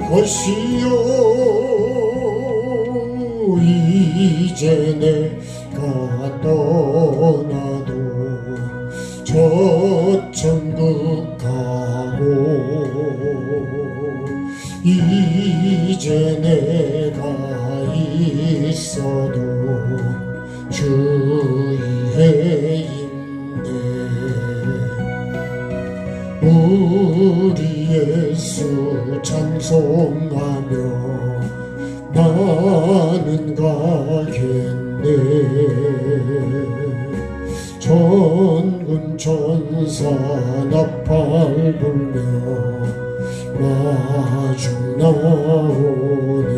것이요 이제 내가 떠나도 저 천국 가고 이제 내가 있어도 주의 힘내 우리 예수 찬송하며 나는 가겠네 전군 천사 나팔 불며 마중 나오네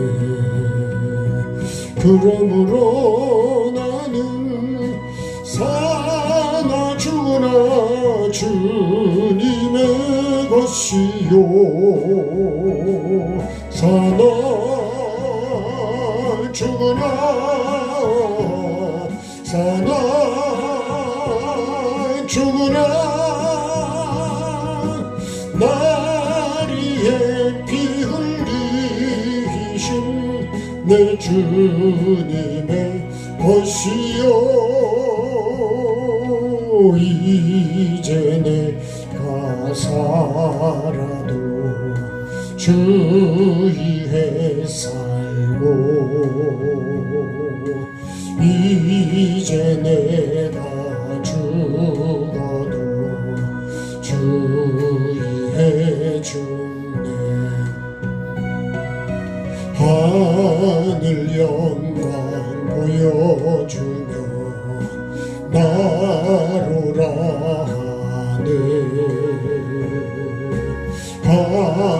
그러므로 나는 사나 죽으나 주님의 것이요 사나 죽으나 사나 죽으나 나리에 피 흘리신 내 주님의 것이요 이제 내가 살아도 주의에 살고 이제 내가 죽어도 주의에 죽네 하늘 영광 보여주며 나로라 하네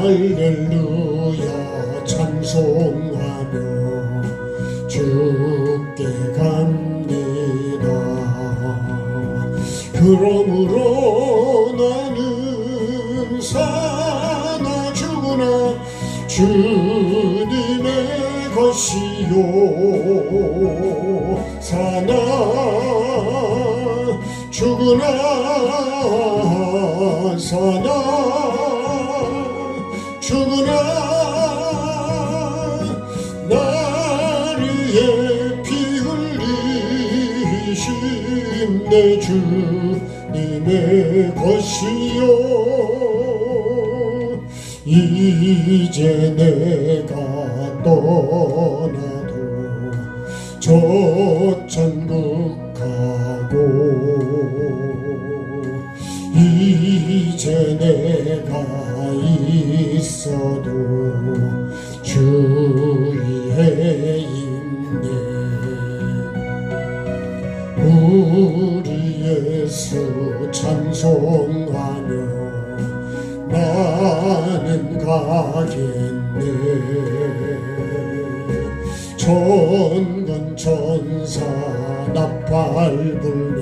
할렐루야 찬송하며 주께 갑니다 그러므로 나는 사나 죽으나 주님의 것이요 사나 죽으나 사나 죽으나 나리에 피 흘리신 내 주님의 것이요 이제 내가 떠나도 저 천국 가고 이제 내가 있어도 주의 힘내 우리 예수 찬송하며 나는 가겠네 천군 천사 나팔 불며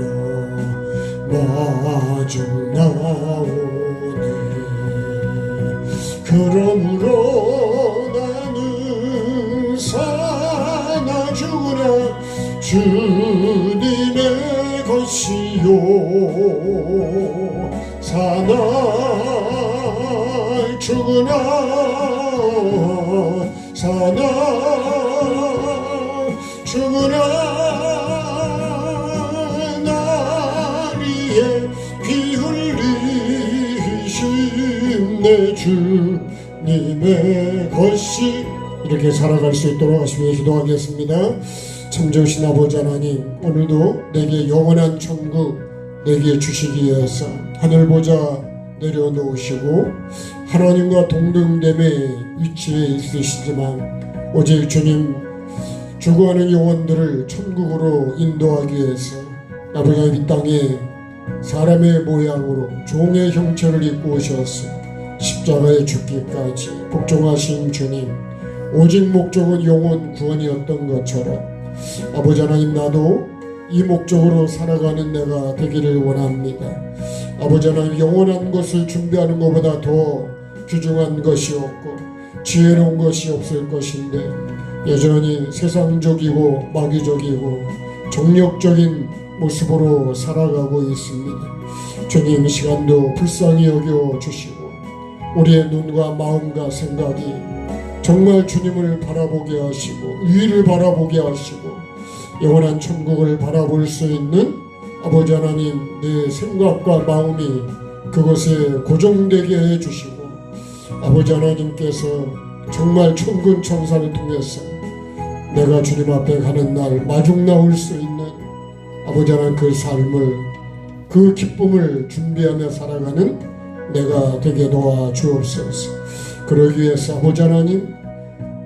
마중 나오네 그러므로 나는 사나 죽으나 주님의 것이요 사나 죽으나 사나 죽으나 나리에 피 흘리신 내 주님의 것이 이렇게 살아갈 수 있도록 하시며 기도하겠습니다. 참 좋으신 아버지 하나님 오늘도 내게 영원한 천국 내게 주시기 위해서 하늘보좌 내려놓으시고 하나님과 동등됨의 위치에 있으시지만 오직 주님 죽어가는 영혼들을 천국으로 인도하기 위해서 아버지 이 땅에 사람의 모양으로 종의 형체를 입고 오셔서 십자가에 죽기까지 복종하신 주님 오직 목적은 영혼 구원이었던 것처럼 아버지 하나님 나도 이 목적으로 살아가는 내가 되기를 원합니다. 아버지 하나님 영원한 것을 준비하는 것보다 더 귀중한 것이 없고 지혜로운 것이 없을 것인데 여전히 세상적이고 마귀적이고 정력적인 모습으로 살아가고 있습니다. 주님 이 시간도 불쌍히 여겨 주시고 우리의 눈과 마음과 생각이 정말 주님을 바라보게 하시고 위를 바라보게 하시고 영원한 천국을 바라볼 수 있는 아버지 하나님, 내 생각과 마음이 그것에 고정되게 해주시고 아버지 하나님께서 정말 천군 천사를 통해서 내가 주님 앞에 가는 날 마중 나올 수 있는 아버지 하나님 그 삶을, 그 기쁨을 준비하며 살아가는 내가 되게 도와주옵소서. 그러기 위해서 아버지 하나님,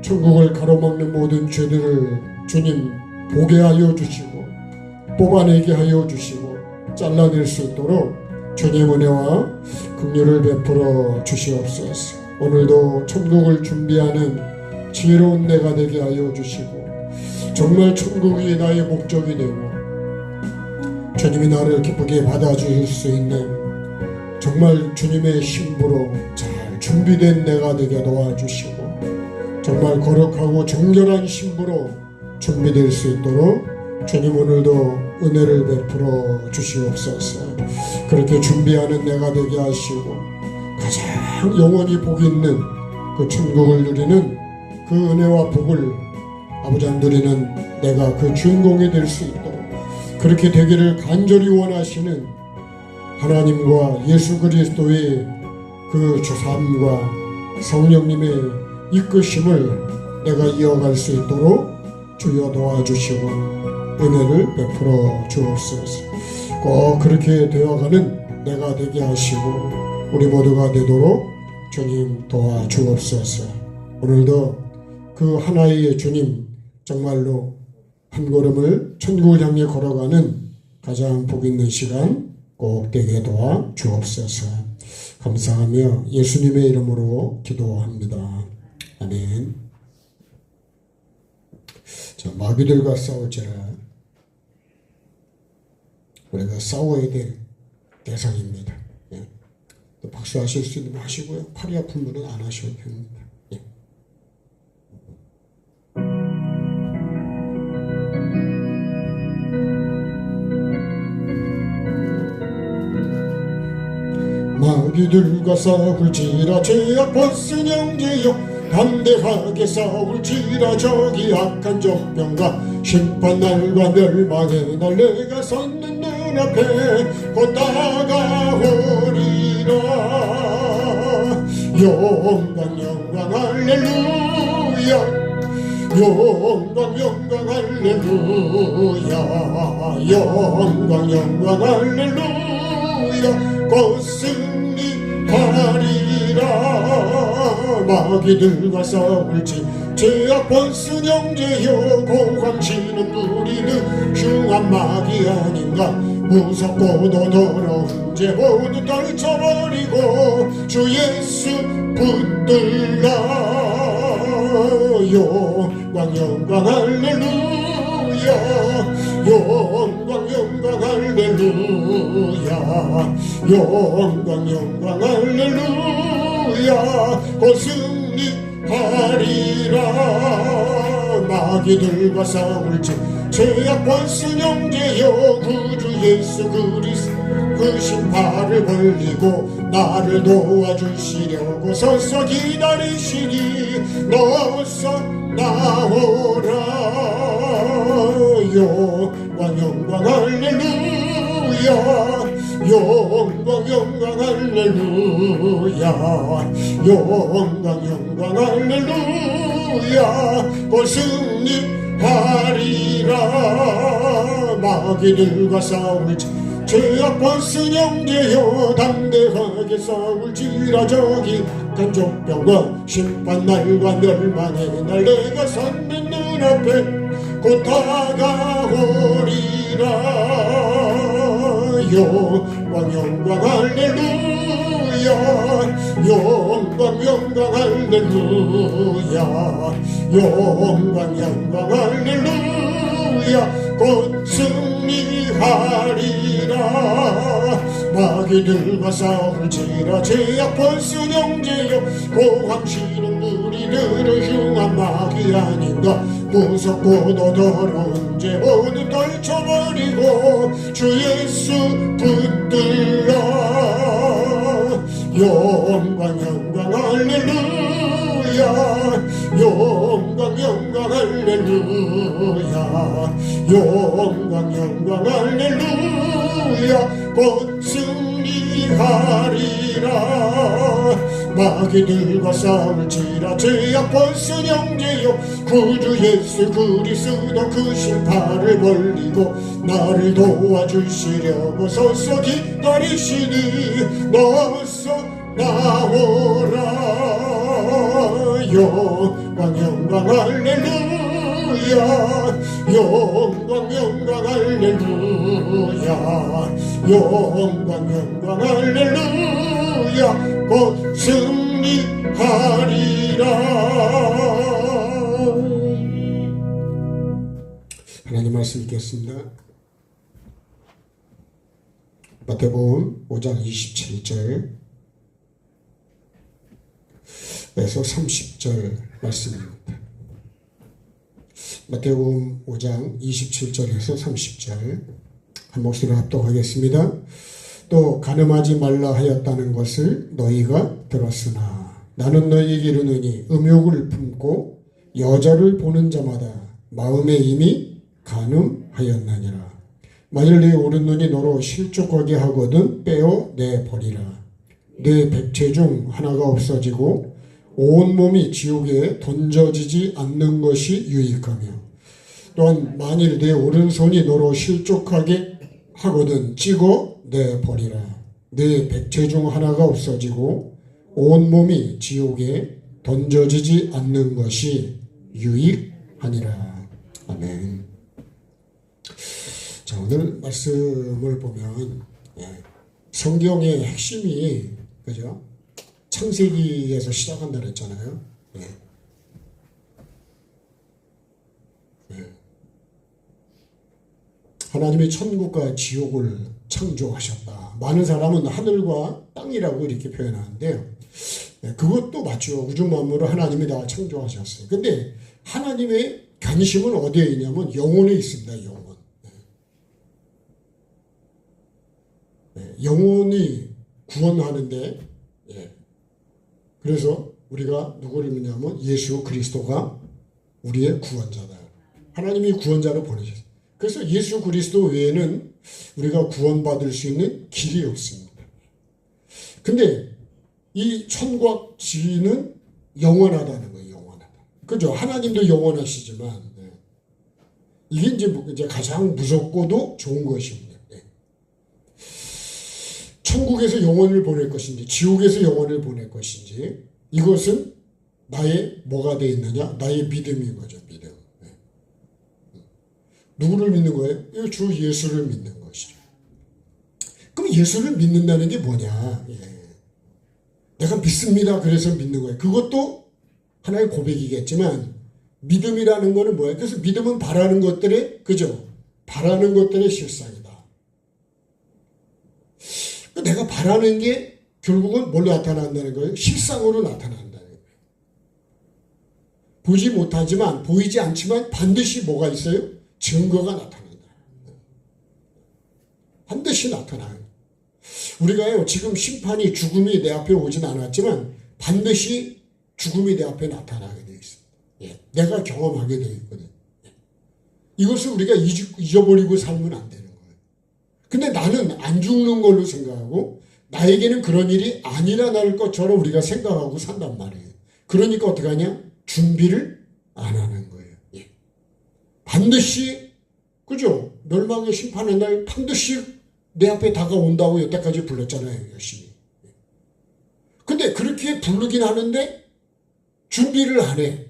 천국을 가로막는 모든 죄들을 주님 보게 하여 주시고 뽑아내게 하여 주시고 잘라낼 수 있도록 주님 은혜와 긍휼을 베풀어 주시옵소서. 오늘도 천국을 준비하는 지혜로운 내가 되게 하여 주시고 정말 천국이 나의 목적이 되고 주님이 나를 기쁘게 받아주실 수 있는 정말 주님의 신부로 잘 준비된 내가 되게 도와주시고 정말 거룩하고 정결한 신부로 준비될 수 있도록 주님 오늘도 은혜를 베풀어 주시옵소서. 그렇게 준비하는 내가 되게 하시고 가장 영원히 복 있는 그 천국을 누리는 그 은혜와 복을 아버지 누리는 내가 그 주인공이 될 수 있도록 그렇게 되기를 간절히 원하시는 하나님과 예수 그리스도의 그 주사함과 성령님의 이끄심을 내가 이어갈 수 있도록 주여 도와주시고 은혜를 베풀어 주옵소서. 꼭 그렇게 되어가는 내가 되게 하시고 우리 모두가 되도록 주님 도와주옵소서. 오늘도 그 하나의 주님 정말로 한 걸음을 천국을 향해 걸어가는 가장 복 있는 시간 꼭 되게 도와주옵소서. 감사하며 예수님의 이름으로 기도합니다. 아멘. 자, 마귀들과 싸울지라 우리가 싸워야 될 대상입니다. 예. 또 박수하실 수 있는 분 하시고요. 팔이 아픈 분은 안 하셔도 됩니다. 예. 마귀들과 싸울지라 죄악 벗은 형제여 담대하게 싸울지라 저기 악한 적병과 심판날과 멸망의 날 내가 섰는 눈앞에 곧 다가오리라. 영광 영광 할렐루야 영광 영광 할렐루야 영광 영광 할렐루야 곧 승리하리라. 마귀들과 싸울지 죄악 벗은 형제여 고함치는 우리는 흉한 마귀 아닌가. 무섭고도 더러운 죄 모두 떨쳐버리고 주 예수 붙들라. 영광 영광 할렐루야 영광 영광 할렐루야 영광 영광 할렐루야 곧 승리하리라. 마귀들과 싸울지 죄악 벗은 형제여 구주 예수 그리스도 그 신발을 벌리고 나를 도와주시려고 서서 기다리시니 너서 나오라. 영광 영광 할렐루야 영광 영광 할렐루야 영광 영광 할렐루야 곧 승리하리라. 마귀들과 싸울지 죄악 벗은 형제여 담대하게 싸울지라 저기 간족병과 심판날과 멸망의 날 내가 섰는 눈앞에 곧 다가오리라. 영광 영광 할렐루야 영광 영광 할렐루야 영광 영광 할렐루야 곧 승리하리라. 마귀들과 싸울지라 죄악 벗은 형제여 고함치는 우리들은 흉한 마귀 아닌가. 무섭고도 더러운 죄 모두 떨쳐버리고 주 예수 붙들라. 영광 영광 할렐루야 영광 영광 할렐루야 영광 영광 할렐루야 곧 승리하리라 마귀들과 싸울지라 제약 벗은 형제여 구주 예수 그리스도 그 심판을 벌리고 나를 도와주시려고 서서 기다리시니 어서 나오라 영광 영광 할렐루야 영광 영광 할렐루야 영광 영광 할렐루야 곧 승리하리라. 하나님 말씀 읽겠습니다. 마태복음 5장 27절 에서 30절 말씀입니다. 마태복음 5장 27절에서 30절 한 목소리로 합독하겠습니다. 또 간음하지 말라 하였다는 것을 너희가 들었으나 나는 너희에게 이르노니 음욕을 품고 여자를 보는 자마다 마음에 이미 간음하였나니라. 만일 네 오른눈이 너로 실족하게 하거든 빼어 내버리라. 네 백체 중 하나가 없어지고 온몸이 지옥에 던져지지 않는 것이 유익하며 또한 만일 네 오른손이 너로 실족하게 하거든 찍어 내버리라. 네 백체 중 하나가 없어지고 온몸이 지옥에 던져지지 않는 것이 유익하니라. 아멘. 자, 오늘 말씀을 보면 성경의 핵심이 그죠? 창세기에서 시작한다 그랬잖아요. 하나님이 천국과 지옥을 창조하셨다. 많은 사람은 하늘과 땅이라고 이렇게 표현하는데요. 그것도 맞죠. 우주 만물을 하나님이 다 창조하셨어요. 근데 하나님의 관심은 어디에 있냐면 영혼에 있습니다. 영혼. 영혼이 구원하는데 그래서 우리가 누구를 믿냐면 예수 그리스도가 우리의 구원자다. 하나님이 구원자를 보내셨어요. 그래서 예수 그리스도 외에는 우리가 구원받을 수 있는 길이 없습니다. 근데 이 천국 지는 영원하다는 거예요. 영원하다. 그죠? 하나님도 영원하시지만 이게 이제 가장 무섭고도 좋은 것입니다. 천국에서 영혼을 보낼 것인지 지옥에서 영혼을 보낼 것인지 이것은 나의 뭐가 되어 있느냐? 나의 믿음인 거죠. 믿음. 누구를 믿는 거예요? 주 예수를 믿는 것이죠. 그럼 예수를 믿는다는 게 뭐냐? 내가 믿습니다. 그래서 믿는 거예요. 그것도 하나의 고백이겠지만 믿음이라는 거는 뭐예요? 그래서 믿음은 바라는 것들의 그죠? 바라는 것들의 실상이다. 내가 바라는 게 결국은 뭘로 나타난다는 거예요? 실상으로 나타난다는 거예요. 보지 못하지만 보이지 않지만 반드시 뭐가 있어요? 증거가 나타난다. 반드시 나타나요. 우리가요 지금 심판이 죽음이 내 앞에 오진 않았지만 반드시 죽음이 내 앞에 나타나게 되어 있습니다. 내가 경험하게 되어 있거든. 이것을 우리가 잊어버리고 살면 안 되는 거예요. 근데 나는 안 죽는 걸로 생각하고 나에게는 그런 일이 아니라 날 것처럼 우리가 생각하고 산단 말이에요. 그러니까 어떻게 하냐? 준비를 안 하는 거예요. 반드시 그죠? 멸망의 심판의 날 반드시 내 앞에 다가온다고 여태까지 불렀잖아요. 열심히. 근데 그렇게 부르긴 하는데 준비를 안 해.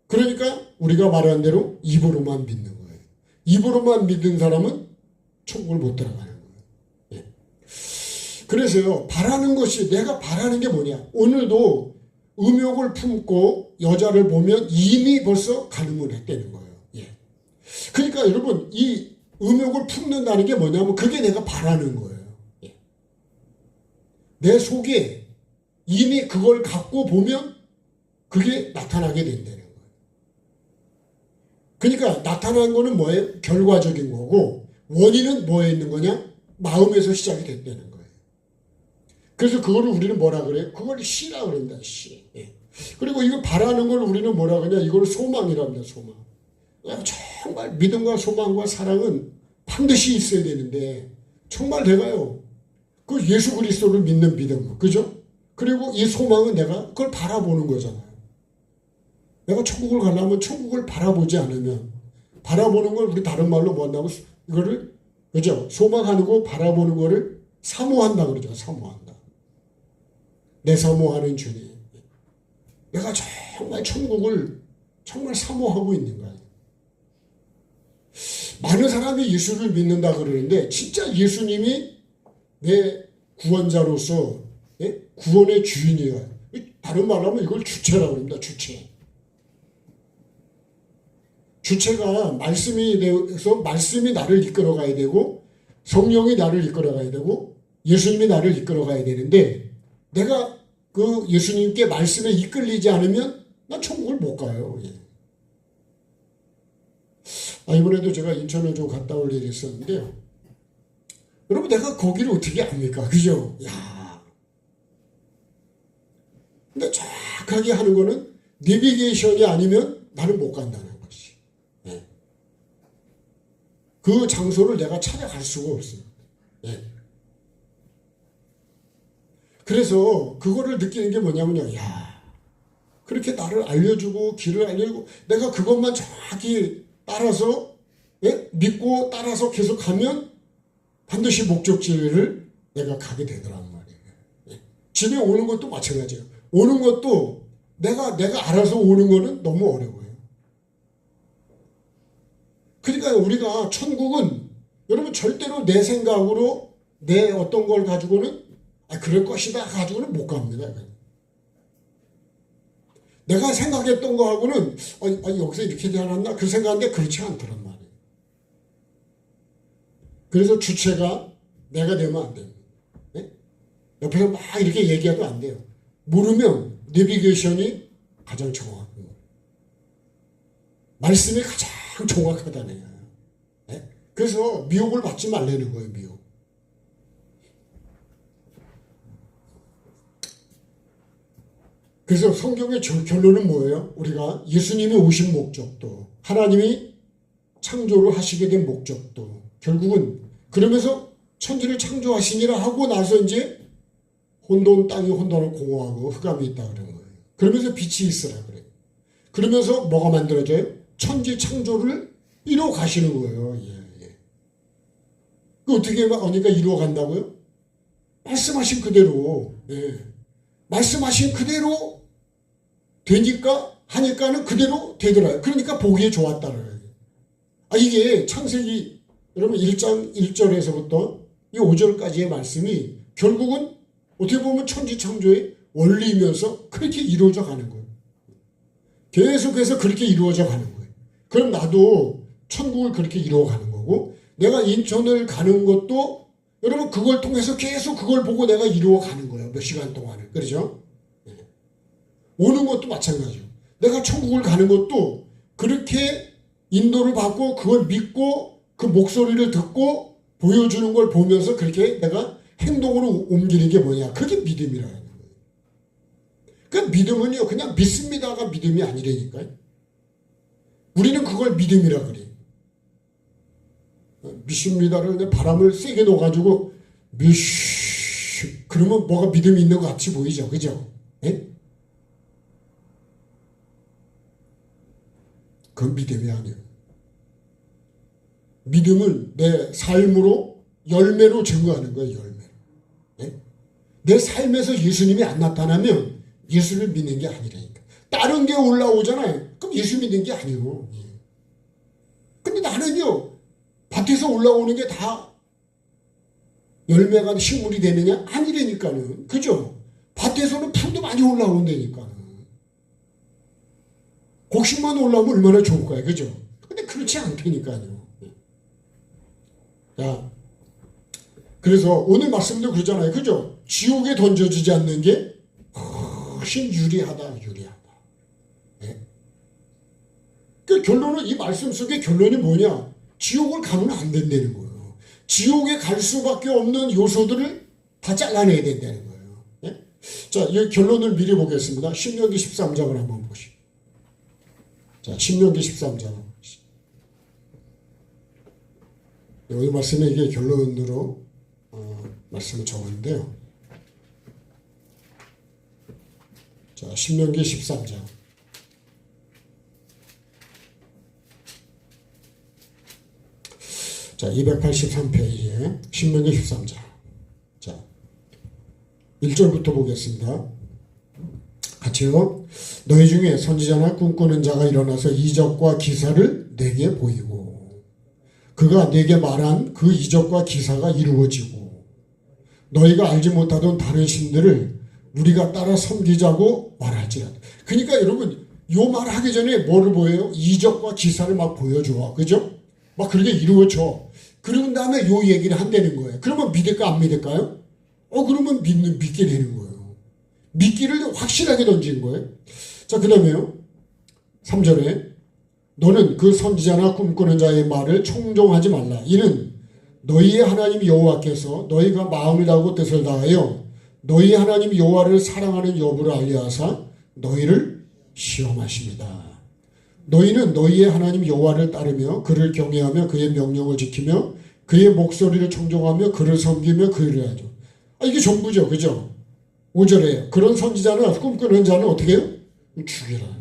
그러니까 우리가 말한 대로 입으로만 믿는 거예요. 입으로만 믿는 사람은 천국을 못 들어가는 거예요. 그래서요, 바라는 것이, 내가 바라는 게 뭐냐. 오늘도 음욕을 품고 여자를 보면 이미 벌써 간음을 했다는 거예요. 그러니까 여러분, 이 음욕을 품는다는 게 뭐냐면 그게 내가 바라는 거예요. 내 속에 이미 그걸 갖고 보면 그게 나타나게 된다는 거예요. 그러니까 나타난 거는 뭐예요? 결과적인 거고 원인은 뭐에 있는 거냐? 마음에서 시작이 됐다는 거예요. 그래서 그거를 우리는 뭐라 그래요? 그걸 시라 그런다, 시. 예. 그리고 이거 바라는 걸 우리는 뭐라 그러냐? 이걸 소망이랍니다, 소망. 정말 믿음과 소망과 사랑은 반드시 있어야 되는데, 정말 내가요, 그 예수 그리스도를 믿는 믿음, 그죠? 그리고 이 소망은 내가 그걸 바라보는 거잖아요. 내가 천국을 가려면 천국을 바라보지 않으면, 바라보는 걸 우리 다른 말로 뭐 한다고, 이거를, 그죠? 소망하는 거 바라보는 거를 사모한다 그러죠, 사모한다. 내 사모하는 주님. 내가 정말 천국을 정말 사모하고 있는 거예요. 많은 사람이 예수를 믿는다 그러는데 진짜 예수님이 내 구원자로서 구원의 주인이야. 다른 말로 하면 이걸 주체라고 합니다. 주체. 주체가 말씀이 되어서 말씀이 나를 이끌어 가야 되고 성령이 나를 이끌어 가야 되고 예수님이 나를 이끌어 가야 되는데 내가 그 예수님께 말씀에 이끌리지 않으면 난 천국을 못 가요. 이번에도 제가 인천을 좀 갔다 올 일이 있었는데요. 여러분 내가 거기를 어떻게 압니까? 그죠? 야. 근데 정확하게 하는 거는 내비게이션이 아니면 나는 못 간다는 것이. 그 장소를 내가 찾아갈 수가 없어요. 그래서 그거를 느끼는 게 뭐냐면요. 야, 그렇게 나를 알려주고 길을 알려주고 내가 그것만 정확히 따라서 믿고 따라서 계속 가면 반드시 목적지를 내가 가게 되더란 말이에요. 집에 오는 것도 마찬가지예요. 오는 것도 내가 알아서 오는 거는 너무 어려워요. 그러니까 우리가 천국은 여러분 절대로 내 생각으로 내 어떤 걸 가지고는 그럴 것이다 가지고는 못 갑니다. 내가 생각했던 거하고는 여기서 이렇게 되지 않았나 그 생각인데 그렇지 않더란 말이에요. 그래서 주체가 내가 되면 안 됩니다. 옆에서 막 이렇게 얘기해도 안 돼요. 모르면 내비게이션이 가장 정확합니다. 말씀이 가장 정확하다네요. 그래서 미혹을 받지 말라는 거예요. 미혹. 그래서 성경의 결론은 뭐예요? 우리가 예수님이 오신 목적도 하나님이 창조를 하시게 된 목적도 결국은 그러면서 천지를 창조하시니라 하고 나서 이제 혼돈 땅이 혼돈을 공허하고 흑암이 있다 그런 거예요. 그러면서 빛이 있으라 그래요. 그러면서 뭐가 만들어져요? 천지 창조를 이루어 가시는 거예요. 그 어떻게 하니까 이루어 간다고요? 말씀하신 그대로 말씀하신 그대로 되니까 하니까는 그대로 되더라고요. 그러니까 보기에 좋았다는 거예요. 이게 창세기 여러분 1장 1절에서부터 이 5절까지의 말씀이 결국은 어떻게 보면 천지창조의 원리이면서 그렇게 이루어져 가는 거예요. 계속해서 그렇게 이루어져 가는 거예요. 그럼 나도 천국을 그렇게 이루어 가는 거고 내가 인천을 가는 것도 여러분 그걸 통해서 계속 그걸 보고 내가 이루어 가는 거예요. 몇 시간 동안을. 그렇죠? 오는 것도 마찬가지예요. 내가 천국을 가는 것도 그렇게 인도를 받고 그걸 믿고 그 목소리를 듣고 보여주는 걸 보면서 그렇게 내가 행동으로 옮기는 게 뭐냐. 그게 믿음이라는 거예요. 그 믿음은요. 그냥 믿습니다가 믿음이 아니라니까요. 우리는 그걸 믿음이라 그래요. 믿습니다를 바람을 세게 넣어가지고 그러면 뭐가 믿음이 있는 것 같이 보이죠. 그죠? 그건 믿음이 아니에요. 믿음은 내 삶으로 열매로 증거하는 거예요. 열매로. 내 삶에서 예수님이 안 나타나면 예수를 믿는 게 아니라니까. 다른 게 올라오잖아요. 그럼 예수 믿는 게 아니고. 근데 나는요. 밭에서 올라오는 게 다 열매가 식물이 되느냐? 아니라니까는. 그죠? 밭에서는 풀도 많이 올라온다니까는. 곡식만 올라오면 얼마나 좋을까요? 그죠? 근데 그렇지 않다니까요. 자, 그래서 오늘 말씀도 그러잖아요. 그죠? 지옥에 던져지지 않는 게 훨씬 유리하다. 그 결론은 이 말씀 속의 결론이 뭐냐? 지옥을 가면 안 된다는 거예요. 지옥에 갈 수밖에 없는 요소들을 다 잘라내야 된다는 거예요. 자, 이 결론을 미리 보겠습니다. 신명기 13장을 한번 보시죠. 자, 신명기 13장. 여기 말씀에 이게 결론으로 말씀을 적었는데요. 자, 신명기 13장. 자, 283페이지에 신명기 13장. 자, 1절부터 보겠습니다. 같이요. 너희 중에 선지자나 꿈꾸는 자가 일어나서 이적과 기사를 내게 보이고 그가 내게 말한 그 이적과 기사가 이루어지고 너희가 알지 못하던 다른 신들을 우리가 따라 섬기자고 말할지라도. 그러니까 여러분 요 말하기 전에 뭐를 보여요? 이적과 기사를 막 보여줘. 그죠? 막 그렇게 이루어져. 그러고 다음에 요 얘기를 한다는 거예요. 그러면 믿을까 안 믿을까요? 그러면 믿게 되는 거예요. 믿기를 확실하게 던진 거예요. 자, 그 다음에요. 3절에 너는 그 선지자나 꿈꾸는 자의 말을 청종하지 말라. 이는 너희의 하나님 여호와께서 너희가 마음을 다하고 뜻을 다하여 너희 하나님 여호와를 사랑하는 여부를 알려하사 너희를 시험하십니다. 너희는 너희의 하나님 여호와를 따르며 그를 경외하며 그의 명령을 지키며 그의 목소리를 청종하며 그를 섬기며 그를 하죠. 이게 전부죠. 그죠? 5절에 그런 선지자나 꿈꾸는 자는 어떻게 해요? 죽이라는 거예요.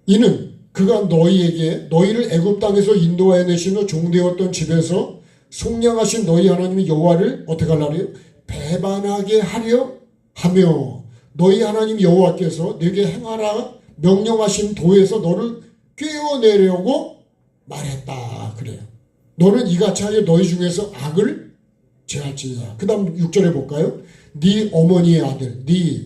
이는 그가 너희를 애굽 땅에서 인도하여 내시며 종되었던 집에서 속량하신 너희 하나님 여호와를 어떻게 하려고 배반하게 하려 하며 너희 하나님 여호와께서 내게 행하라 명령하신 도에서 너를 꿰어내려고 말했다. 그래요. 너는 이같이 하여 너희 중에서 악을 제할지니라. 그 다음 6절에 볼까요? 네 어머니의 아들,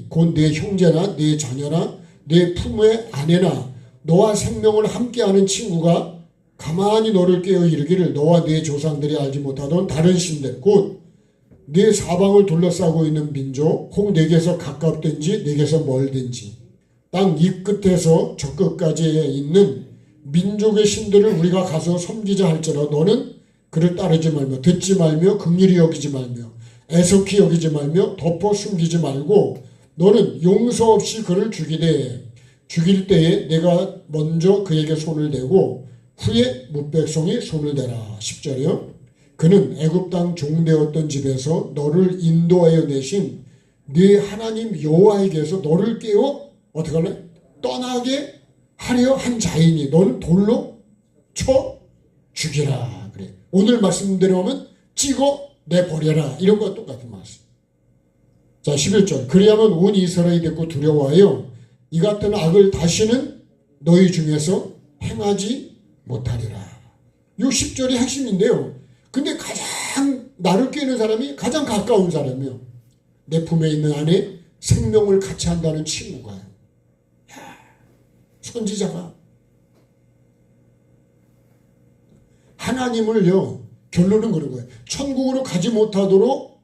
곧 네 형제나 네 자녀나 네 품의 아내나 너와 생명을 함께하는 친구가 가만히 너를 깨어 이르기를 너와 네 조상들이 알지 못하던 다른 신들 곧 네 사방을 둘러싸고 있는 민족 혹 내게서 가깝든지 내게서 멀든지 땅 이 끝에서 저 끝까지에 있는 민족의 신들을 우리가 가서 섬기자 할지라 너는 그를 따르지 말며 듣지 말며 긍휼히 여기지 말며 애석히 여기지 말며 덮어 숨기지 말고 너는 용서 없이 그를 죽일 때에 내가 먼저 그에게 손을 대고 후에 뭇백성이 손을 대라. 10절이요. 그는 애굽 땅 종되었던 집에서 너를 인도하여 내신 네 하나님 여호와에게서 너를 깨워 어떻게 할래? 떠나게 하려 한 자이니 너는 돌로 쳐 죽이라. 그래. 오늘 말씀대로 하면 찍어 내버려라. 이런 거와 똑같은 말씀. 자, 11절. 그리하면 온 이스라엘이 듣고 두려워하여 이 같은 악을 다시는 너희 중에서 행하지 못하리라. 이 10절이 핵심인데요. 근데 가장 나를 꿰는 사람이 가장 가까운 사람이요. 내 품에 있는 안에 생명을 같이 한다는 친구가요. 선지자가 하나님을요. 결론은 그런 거예요. 천국으로 가지 못하도록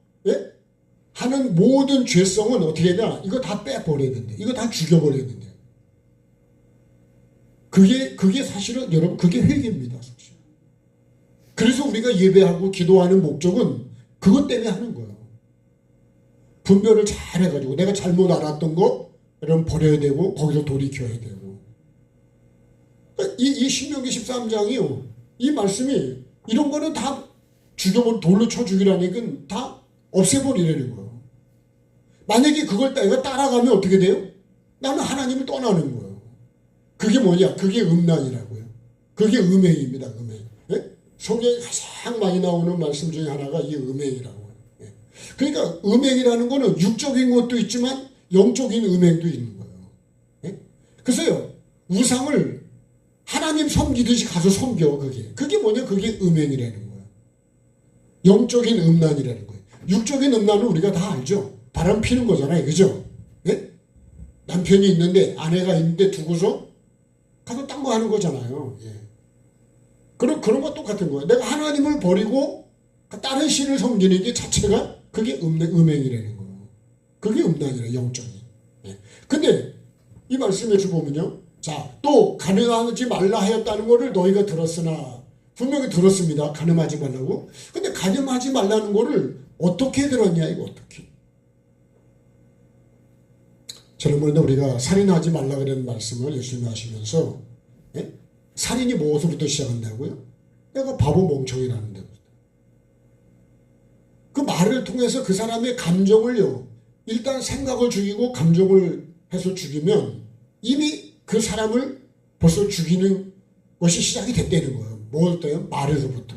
하는 모든 죄성은 어떻게 해야 이거 다 빼버려야 된대. 이거 다 죽여버려야 된대. 그게 사실은 여러분 그게 회개입니다. 사실. 그래서 우리가 예배하고 기도하는 목적은 그것 때문에 하는 거예요. 분별을 잘 해가지고 내가 잘못 알았던 거 이런 버려야 되고 거기서 돌이켜야 되고. 이 신명기 13장이요. 이 말씀이 이런 거는 다 돌로 쳐 죽이라니까 다 없애버리라는 거예요. 만약에 그걸 내가 따라가면 어떻게 돼요? 나는 하나님을 떠나는 거예요. 그게 뭐냐? 그게 음란이라고요. 그게 음행입니다. 음행. 성경에 가장 많이 나오는 말씀 중에 하나가 이 음행이라고요. 그러니까 음행이라는 거는 육적인 것도 있지만 영적인 음행도 있는 거예요. 그래서요. 우상을 하나님 섬기듯이 가서 섬겨. 그게 뭐냐? 그게 음행이라는 거예요. 영적인 음란이라는 거예요. 육적인 음란은 우리가 다 알죠. 바람 피는 거잖아요. 그죠? 남편이 있는데 아내가 있는데 두고서 가서 딴 거 하는 거잖아요. 그런 거 똑같은 거예요. 내가 하나님을 버리고 다른 신을 섬기는 게 자체가 그게 음행이라는 거예요. 그게 음란이래요. 영적인. 근데 이 말씀에서 보면요. 자, 또 간음하지 말라 하였다는 거를 너희가 들었으나 분명히 들었습니다. 간음하지 말라고. 근데 간음하지 말라는 거를 어떻게 들었냐 이거 어떻게. 지난번에 우리가 살인하지 말라 그런 말씀을 예수님이 하시면서 예? 살인이 무엇으로부터 시작한다고요? 내가 바보 멍청이라는 데부터. 그 말을 통해서 그 사람의 감정을요, 일단 생각을 죽이고 감정을 해서 죽이면 이미 그 사람을 벌써 죽이는 것이 시작이 됐다는 거예요. 뭘 때요? 말에서부터.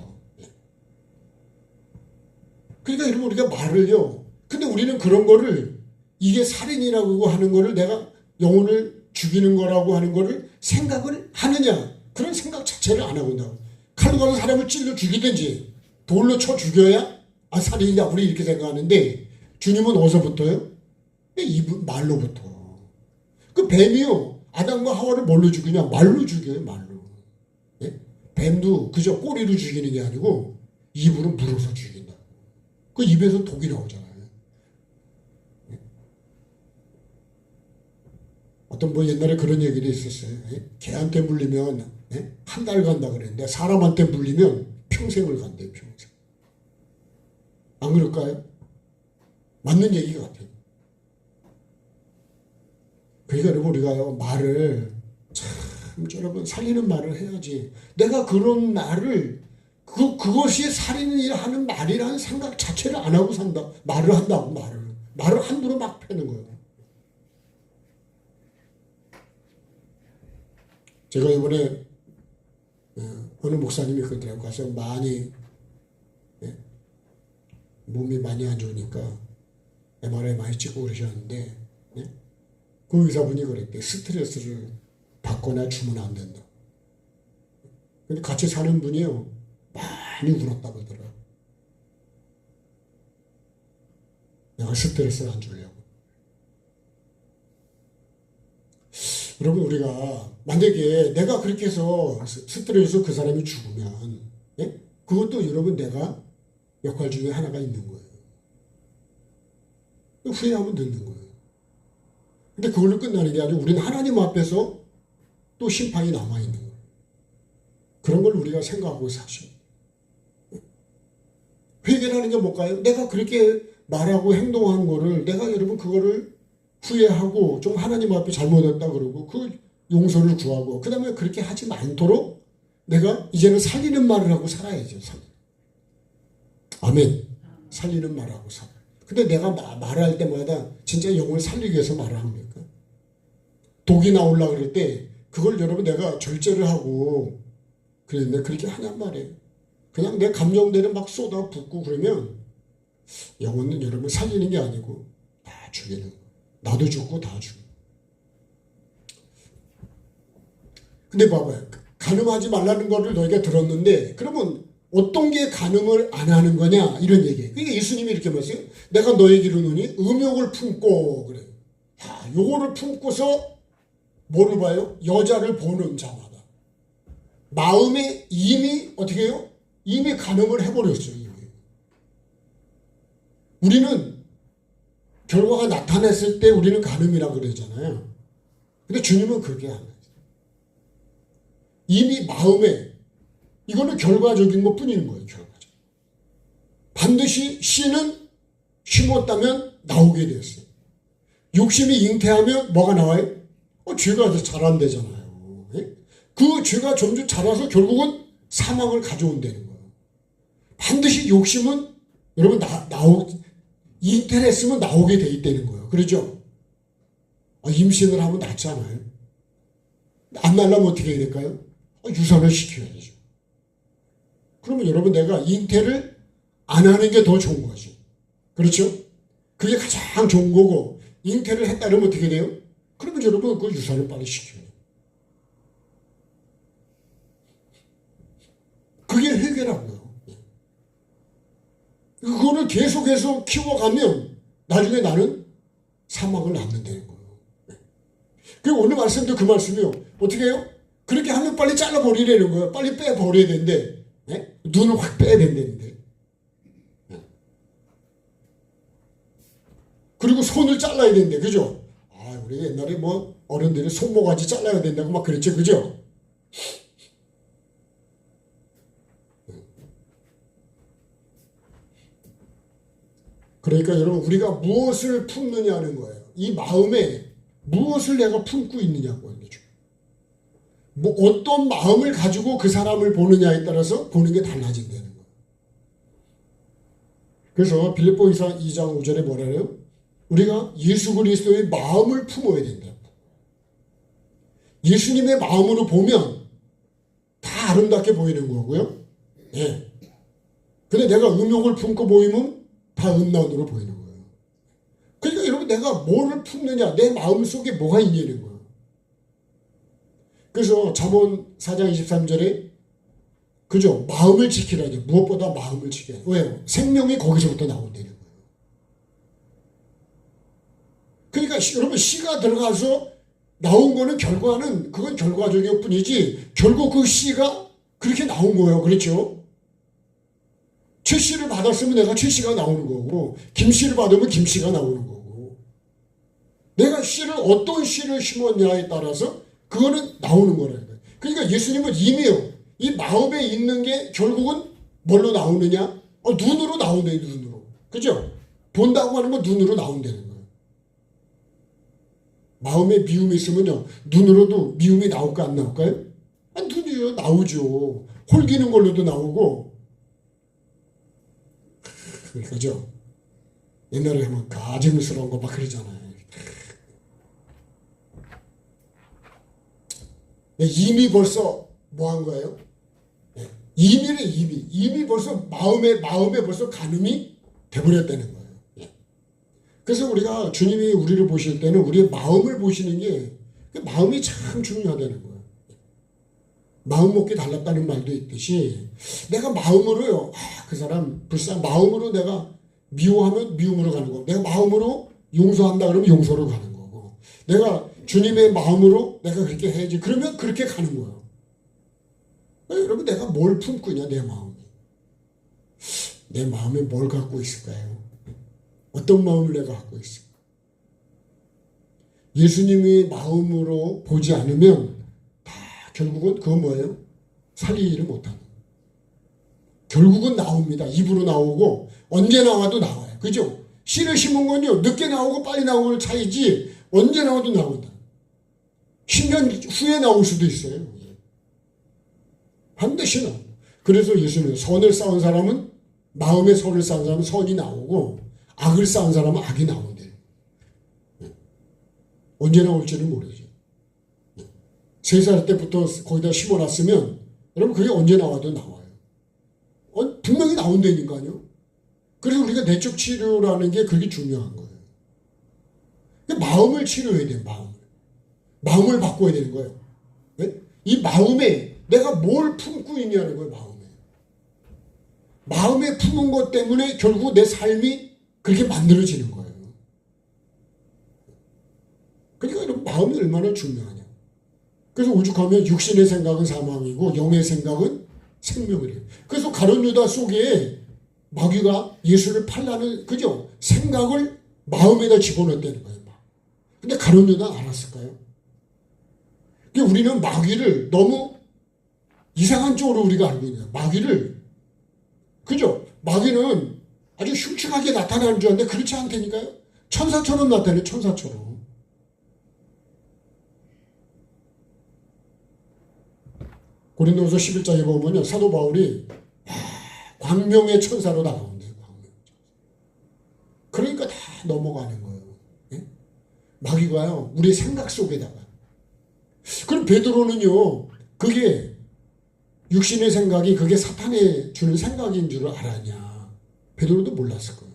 그러니까 여러분 우리가 말을요, 근데 우리는 그런 거를 이게 살인이라고 하는 거를 내가 영혼을 죽이는 거라고 하는 거를 생각을 하느냐, 그런 생각 자체를 안 하고 있다고. 칼로 가서 사람을 찔러 죽이든지 돌로 쳐 죽여야 살인이다 우리 이렇게 생각하는데, 주님은 어디서부터요? 이 말로부터. 그 뱀이요, 아담과 하와를 뭘로 죽이냐? 말로 죽여요. 말로. 예? 뱀도 그저 꼬리로 죽이는 게 아니고 입으로 물어서 죽인다. 그 입에서 독이 나오잖아요. 예? 어떤 뭐 옛날에 그런 얘기도 있었어요. 예? 개한테 물리면 예? 한 달 간다 그랬는데 사람한테 물리면 평생을 간대요. 평생. 안 그럴까요? 맞는 얘기 같아요. 그러니까 여러분 우리가 말을 참 여러분 살리는 말을 해야지. 내가 그런 말을 그것이 살인이라 하는 말이라는 생각 자체를 안 하고 산다. 말을 한다고 말을 함부로 막 패는 거예요. 제가 이번에 어느 목사님이 그러더라고요. 가서 많이 몸이 많이 안 좋으니까 MRI 많이 찍고 그러셨는데 그 의사분이 그랬대. 스트레스를 받거나 주면 안 된다. 근데 같이 사는 분이요, 많이 울었다 그러더라고요. 내가 스트레스를 안 주려고. 여러분 우리가 만약에 내가 그렇게 해서 스트레스에서 그 사람이 죽으면 예? 그것도 여러분 내가 역할 중에 하나가 있는 거예요. 후회하면 듣는 거예요. 근데 그걸로 끝나는 게 아니고 우리는 하나님 앞에서 또 심판이 남아있는 거예요. 그런 걸 우리가 생각하고 사실. 회개라는 게 뭘까요? 내가 그렇게 말하고 행동한 거를 내가 여러분 그거를 후회하고 좀 하나님 앞에 잘못했다 그러고 그 용서를 구하고 그 다음에 그렇게 하지 않도록 내가 이제는 살리는 말을 하고 살아야죠. 아멘. 살리는 말을 하고 살아. 근데 내가 말할 때마다 진짜 영을 살리기 위해서 말을 합니까? 독이 나오려고 그럴 때 그걸 여러분 내가 절제를 하고 그랬는데 그렇게 하냔 말이에요. 그냥 내 감정대로 막 쏟아붓고 그러면 영혼은 여러분 살리는 게 아니고 다 죽이는 거예요. 나도 죽고 다 죽고. 근데 봐봐요. 간음하지 말라는 거를 너희가 들었는데 그러면 어떤 게 간음을 안 하는 거냐 이런 얘기예요. 그러니까 예수님이 이렇게 말했어요. 내가 너에게 이르노니 음욕을 품고 그래요. 요거를 품고서 뭐를 봐요? 여자를 보는 자마다 마음에 이미 어떻게 해요? 이미 간음을 해버렸어요. 이미. 우리는 결과가 나타났을 때 우리는 간음이라고 그러잖아요. 근데 주님은 그렇게 안 해요. 이미 마음에 이거는 결과적인 것 뿐인 거예요. 결과적. 반드시 씨는 심었다면 나오게 됐어요. 욕심이 잉태하면 뭐가 나와요? 죄가 더 자란대잖아요. 예? 그 죄가 점점 자라서 결국은 사망을 가져온다는 거예요. 반드시 욕심은 여러분 잉태를 했으면 나오게 돼 있다는 거예요. 그렇죠? 임신을 하면 낫잖아요. 안 날라면 어떻게 해야 될까요? 유산을 시켜야죠. 그러면 여러분 내가 잉태를 안 하는 게 더 좋은 거지. 그렇죠? 그게 가장 좋은 거고 잉태를 했다 그러면 어떻게 돼요? 그러면 여러분 그 유산을 빨리 시켜요. 그게 회개라고요. 그거를 계속해서 키워가면 나중에 나는 사망을 낳는다는 거예요. 그리고 오늘 말씀도 그 말씀이요. 어떻게 해요? 그렇게 하면 빨리 잘라버리라는 거예요. 빨리 빼버려야 되는데 네? 눈을 확 빼야 된다는데 네. 그리고 손을 잘라야 되는데 그죠? 우리 옛날에 뭐 어른들이 손모가지 잘라야 된다고 막 그랬죠. 그죠? 그러니까 여러분 우리가 무엇을 품느냐는 거예요. 이 마음에 무엇을 내가 품고 있느냐고 하죠. 뭐 어떤 마음을 가지고 그 사람을 보느냐에 따라서 보는 게 달라진다는 거예요. 그래서 빌립보서 2장 5절에 뭐래요? 우리가 예수 그리스도의 마음을 품어야 된다. 예수님의 마음으로 보면 다 아름답게 보이는 거고요. 예. 근데 내가 음욕을 품고 보이면 다 음란으로 보이는 거예요. 그러니까 여러분 내가 뭐를 품느냐, 내 마음 속에 뭐가 있냐는 거예요. 그래서 잠언 4장 23절에 그죠? 마음을 지키라죠. 무엇보다 마음을 지켜야. 왜요? 생명이 거기서부터 나온다는 거예요. 그러니까 여러분 씨가 들어가서 나온 거는 결과는 그건 결과적일 뿐이지 결국 그 씨가 그렇게 나온 거예요. 그렇죠? 최씨를 받았으면 내가 최씨가 나오는 거고 김씨를 받으면 김씨가 나오는 거고 내가 씨를 어떤 씨를 심었냐에 따라서 그거는 나오는 거라는 거예요. 그러니까 예수님은 이미요. 이 마음에 있는 게 결국은 뭘로 나오느냐? 눈으로 나온대요. 눈으로. 그죠? 본다고 하는 건 눈으로 나온다는 거예요. 마음에 미움이 있으면요. 눈으로도 미움이 나올까 안 나올까요? 눈이요. 나오죠. 홀기는 걸로도 나오고. 그죠? 옛날에 하면 가증스러운 거 막 그러잖아요. 이미 벌써 뭐 한 거예요? 이미래 이미. 이미 벌써 마음에 벌써 간음이 돼버렸다는 거예요. 그래서 우리가 주님이 우리를 보실 때는 우리의 마음을 보시는 게 마음이 참 중요하다는 거예요. 마음 먹기 달랐다는 말도 있듯이 내가 마음으로요. 그 사람 불쌍 마음으로 내가 미워하면 미움으로 가는 거고 내가 마음으로 용서한다 그러면 용서로 가는 거고 내가 주님의 마음으로 내가 그렇게 해야지 그러면 그렇게 가는 거예요. 여러분 내가 뭘 품고 있냐 내 마음에. 내 마음에 뭘 갖고 있을까요? 어떤 마음을 내가 갖고 있을까? 예수님의 마음으로 보지 않으면 다 결국은 그건 뭐예요? 살리지를 못하는 거예요. 결국은 나옵니다. 입으로 나오고 언제 나와도 나와요. 그죠? 씨를 심은 건요. 늦게 나오고 빨리 나오는 차이지 언제 나와도 나온다. 10년 후에 나올 수도 있어요. 반드시 나와요. 그래서 예수님은 선을 쌓은 사람은 마음에 선을 쌓은 사람은 선이 나오고 악을 쌓은 사람은 악이 나온대요. 언제 나올지는 모르죠. 3살 때부터 거기다 심어놨으면 여러분 그게 언제 나와도 나와요. 분명히 나온다니까요. 그래서 우리가 내적 치료라는 게 그렇게 중요한 거예요. 마음을 치료해야 돼요. 마음을 바꿔야 되는 거예요. 이 마음에 내가 뭘 품고 있냐는 거예요. 마음에 품은 것 때문에 결국 내 삶이 그렇게 만들어지는 거예요. 그러니까 여러분 마음이 얼마나 중요하냐. 그래서 오죽하면 육신의 생각은 사망이고 영의 생각은 생명이래요. 그래서 가룟 유다 속에 마귀가 예수를 팔라는 그죠? 생각을 마음에다 집어넣었다는 거예요. 근데 가룟 유다 알았을까요? 그러니까 우리는 마귀를 너무 이상한 쪽으로 우리가 알고 있는 거예요. 마귀를 그죠? 마귀는 아주 흉측하게 나타나는 줄 알았는데 그렇지 않다니까요. 천사처럼 나타나요. 천사처럼. 고린도서 11장에 보면요. 사도 바울이 광명의 천사로 나오는데요. 그러니까 다 넘어가는 거예요. 예? 마귀가요. 우리 생각 속에다가. 그럼 베드로는요. 그게 육신의 생각이 그게 사탄이 주는 생각인 줄 알았냐. 베드로도 몰랐을 거예요.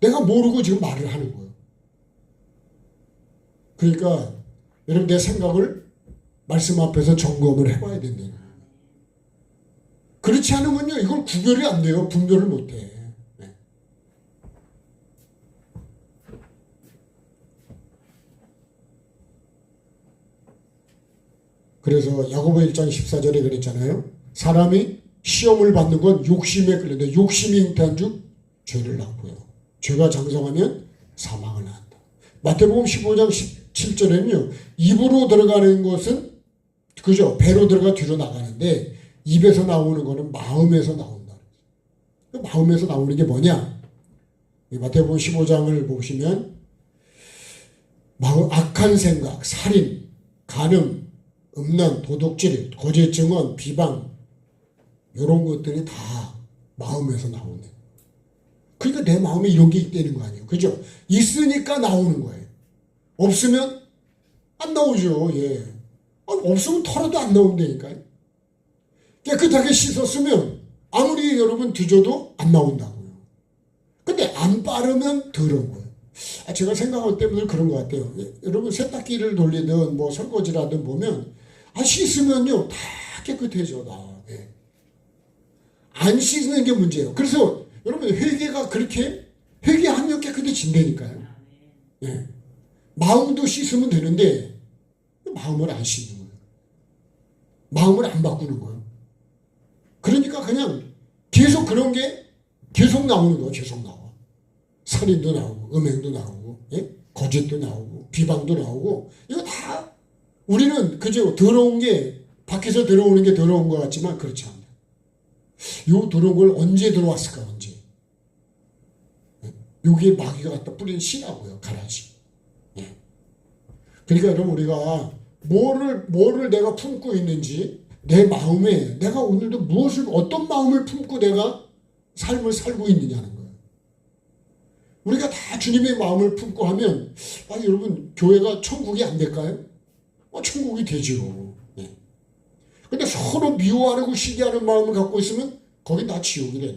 내가 모르고 지금 말을 하는 거예요. 그러니까 여러분 내 생각을 말씀 앞에서 점검을 해봐야 된다는 거예요. 그렇지 않으면요. 이걸 구별이 안 돼요. 분별을 못해. 네. 그래서 야고보 1장 14절에 그랬잖아요. 사람이 시험을 받는 건 욕심에 끌린다. 욕심이 잉태한 즉 죄를 낳고요. 죄가 장성하면 사망을 낳는다. 마태복음 15장 17절에는요. 입으로 들어가는 것은 그죠? 배로 들어가 뒤로 나가는데 입에서 나오는 거는 마음에서 나온다. 마음에서 나오는 게 뭐냐? 마태복음 15장을 보시면 악한 생각, 살인, 간음, 음란, 도둑질, 거짓 증언, 비방 이런 것들이 다 마음에서 나오네. 그러니까 내 마음에 이런 게 있다는 거 아니에요. 그죠? 있으니까 나오는 거예요. 없으면 안 나오죠. 예. 없으면 털어도 안 나온다니까요. 깨끗하게 씻었으면 아무리 여러분 뒤져도 안 나온다고요. 근데 안 빠르면 더러운 거예요. 제가 생각할 때는 그런 것 같아요. 여러분 세탁기를 돌리든 뭐 설거지라든 보면 씻으면요 다 깨끗해져 나. 예. 안 씻는 게 문제예요. 그래서 여러분 회개가 그렇게 회개하면 깨끗해진다니까요. 예. 마음도 씻으면 되는데 마음을 안 씻는 거예요. 마음을 안 바꾸는 거예요. 그러니까 그냥 계속 그런 게 계속 나오는 거예요. 계속 나와. 살인도 나오고 음행도 나오고 예? 거짓도 나오고 비방도 나오고 이거 다 우리는 그저 더러운 게 밖에서 들어오는 게 더러운 것 같지만 그렇지 않아요. 요 더러운 걸 언제 들어왔을까 언제. 여기에 마귀가 갖다 뿌린 씨라고요. 가라지. 예. 그러니까 여러분 우리가 뭐를 내가 품고 있는지 내 마음에 내가 오늘도 무엇을 어떤 마음을 품고 내가 삶을 살고 있느냐는 거예요. 우리가 다 주님의 마음을 품고 하면 여러분 교회가 천국이 안 될까요? 천국이 되죠. 네. 근데 서로 미워하고 시기하는 마음을 갖고 있으면 거긴 다 지옥이래.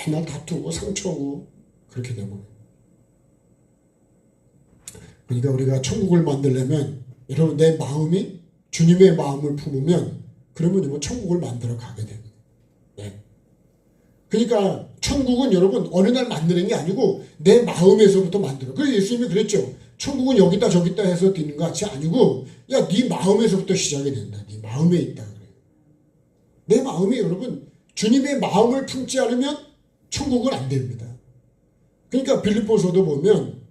맨날 다투고 상처고 그렇게 되고. 그러니까 우리가 천국을 만들려면 여러분 내 마음이 주님의 마음을 품으면 그러면 천국을 만들어 가게 됩니다. 네. 그러니까 천국은 여러분 어느 날 만드는 게 아니고 내 마음에서부터 만들어. 그래서 예수님이 그랬죠. 천국은 여기다 저기다 해서 되는 것 같이 아니고 네 마음에서부터 시작이 된다. 네 마음에 있다 그래요. 내 마음이 여러분 주님의 마음을 품지 않으면 천국은 안 됩니다. 그러니까 빌립보서도 보면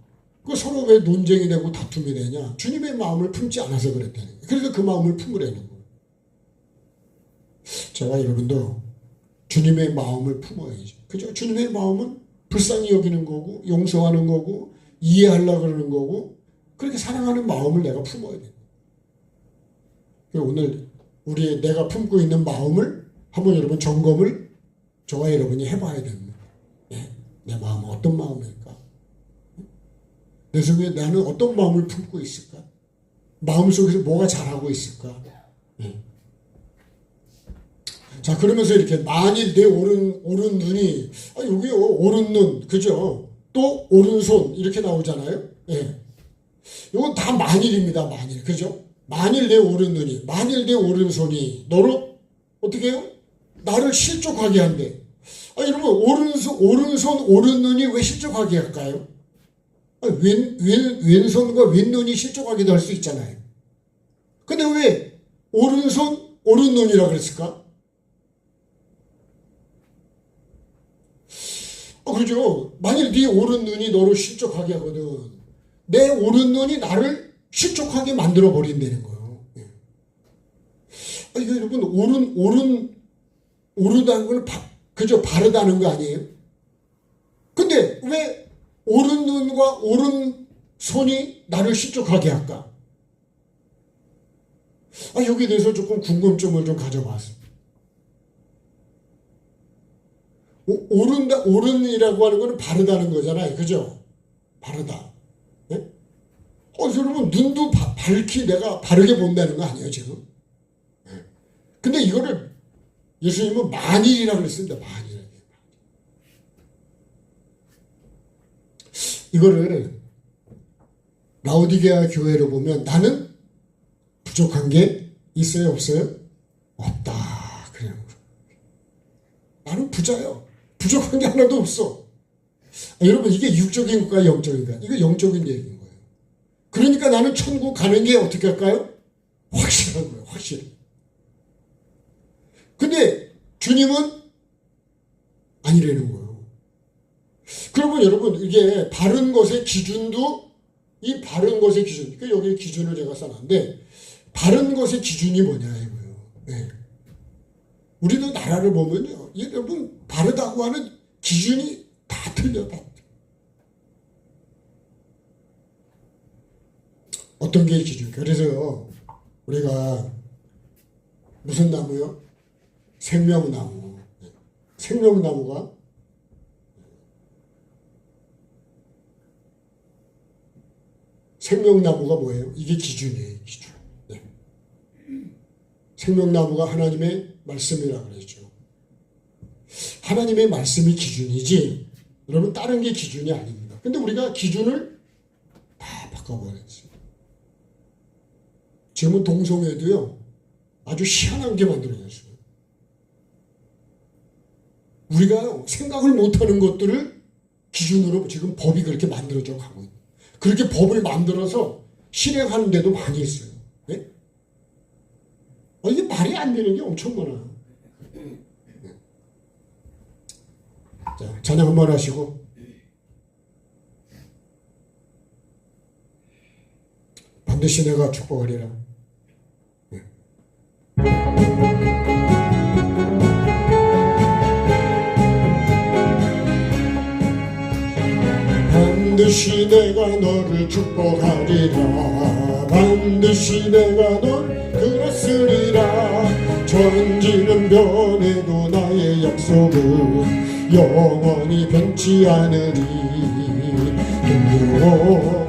서로 왜 논쟁이 되고 다툼이 되냐. 주님의 마음을 품지 않아서 그랬다는 거예요. 그래서 그 마음을 품으라는 거예요. 제가 여러분도 주님의 마음을 품어야지. 그죠? 주님의 마음은 불쌍히 여기는 거고 용서하는 거고 이해하려고 그러는 거고 그렇게 사랑하는 마음을 내가 품어야 돼. 오늘 내가 품고 있는 마음을 한번 여러분 점검을 저와 여러분이 해봐야 됩니다. 내 마음은 어떤 마음일까? 내 속에 나는 어떤 마음을 품고 있을까? 마음속에서 뭐가 자라고 있을까? 자, 그러면서 이렇게 만일 내 오른 눈이 여기요 오른 눈 그죠? 또 오른손 이렇게 나오잖아요. 예. 이건 다 만일입니다. 만일 그죠? 만일 내 오른 눈이 만일 내 오른손이 너로 어떻게 해요? 나를 실족하게 한대. 여러분 오른손 오른 눈이 왜 실족하게 할까요? 왼손과 왼눈이 실족하기도 할 수 있잖아요. 근데 왜 오른손 오른 눈이라 그랬을까? 그죠? 만일 네 오른 눈이 너를 실족하게 하거든. 내 오른 눈이 나를 실족하게 만들어 버린다는 거예요. 이거 여러분 오르다는 걸 그저 바르다는 거 아니에요? 근데 왜 오른 눈과 오른 손이 나를 실족하게 할까? 여기에 대해서 조금 궁금증을 좀 가져봤습니다. 오른이라고 하는 거는 바르다는 거잖아요. 그죠? 바르다. 네? 여러분, 눈도 밝히 내가 바르게 본다는 거 아니에요, 지금? 네. 근데 이거를 예수님은 만일이라고 그랬습니다. 만일. 이거를 라오디게아 교회로 보면 나는 부족한 게 있어요, 없어요? 없다. 그냥 나는 부자요. 부족한 게 하나도 없어. 여러분 이게 육적인 것과 영적인가? 이거 영적인 얘기인 거예요. 그러니까 나는 천국 가는 게 어떻게 할까요? 확실한 거예요. 확실. 근데 주님은 아니라는 거예요. 그러면 여러분 이게 바른 것의 기준도 이 바른 것의 기준. 여기 기준을 제가 써놨는데 바른 것의 기준이 뭐냐 이거예요. 네. 우리도 나라를 보면요. 여러분 바르다고 하는 기준이 다 틀려. 다. 어떤 게 기준? 그래서 우리가 무슨 나무요? 생명나무. 생명나무가 뭐예요? 이게 기준이에요. 기준. 네. 생명나무가 하나님의 말씀이라고 그랬죠. 하나님의 말씀이 기준이지 여러분 다른 게 기준이 아닙니다. 근데 우리가 기준을 다 바꿔버렸어요. 지금은 동성애도요 아주 희한한 게 만들어졌어요. 우리가 생각을 못하는 것들을 기준으로 지금 법이 그렇게 만들어져 가고 있어요. 그렇게 법을 만들어서 실행하는 데도 많이 있어요. 네? 이게 말이 안 되는 게 엄청 많아요. 자, 찬양 한번 하시고 반드시 내가 축복하리라. 네. 반드시 내가 너를 축복하리라. 반드시 내가 널 들었으리라. 천지는 변해도 나의 약속은 영원히 변치 않으리. 눈으로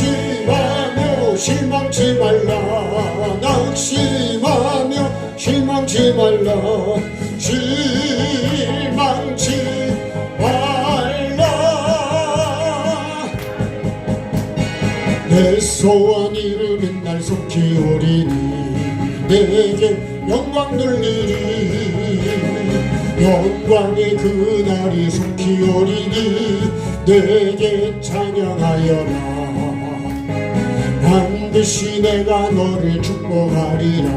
낙심하며 실망치 말라. 낙심하며 실망치 말라. 실망치 말라. 내 소원 이루는 날 속히 오리니. 내게 영광 돌리리. 영광의 그날이 속히 오리니. 내게 찬양하여라. 반드시 내가 너를 축복하리라.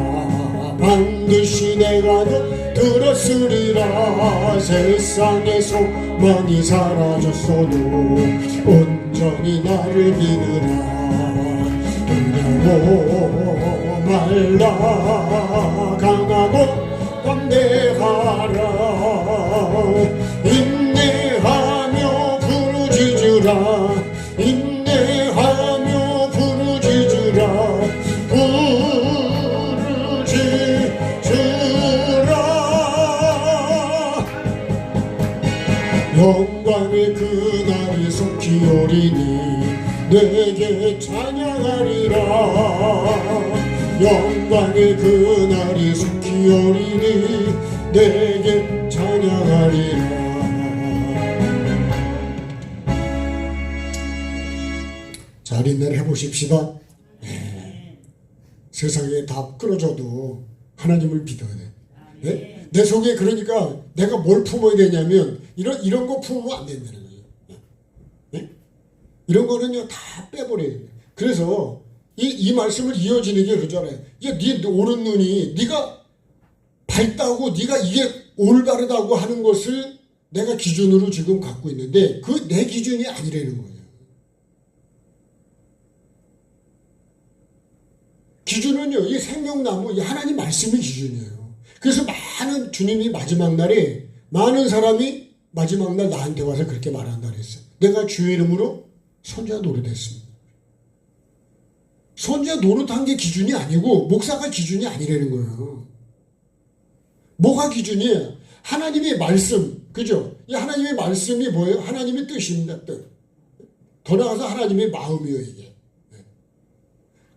반드시 내가 너 들었으리라. 세상의 소망이 사라졌어도 온전히 나를 믿으라. 두려워 말라. 강하고 담대하라. 인내하며 부르짖으라. 인내하며 부르짖으라. 부르짖으라. 영광의 그날이 속히 오리니. 내게 찬양하리라. 영광의 그날이 속히 오리니. 내게 찬양하리라. 잘 인내를 해보십시다. 네. 세상에 다 끊어져도 하나님을 믿어야 돼. 네? 내 속에 그러니까 내가 뭘 품어야 되냐면 이런 거 품으면 안 된다는 거예요. 네? 이런 거는요 다 빼버려야 돼요. 그래서 이 말씀을 이어지는 게 그러잖아요. 네 오른 눈이 네가 밝다고 네가 이게 올바르다고 하는 것을 내가 기준으로 지금 갖고 있는데 그 내 기준이 아니라는 거예요. 기준은요 이 생명나무 이 하나님 말씀이 기준이에요. 그래서 많은 주님이 마지막 날에 많은 사람이 마지막 날 나한테 와서 그렇게 말한다 그랬어요. 내가 주의 이름으로 선지자 노릇했습니다. 선지자 노릇한 게 기준이 아니고 목사가 기준이 아니라는 거예요. 뭐가 기준이에요? 하나님의 말씀, 그죠? 이 하나님의 말씀이 뭐예요? 하나님의 뜻입니다. 뜻. 더 나아가서 하나님의 마음이에요, 이게.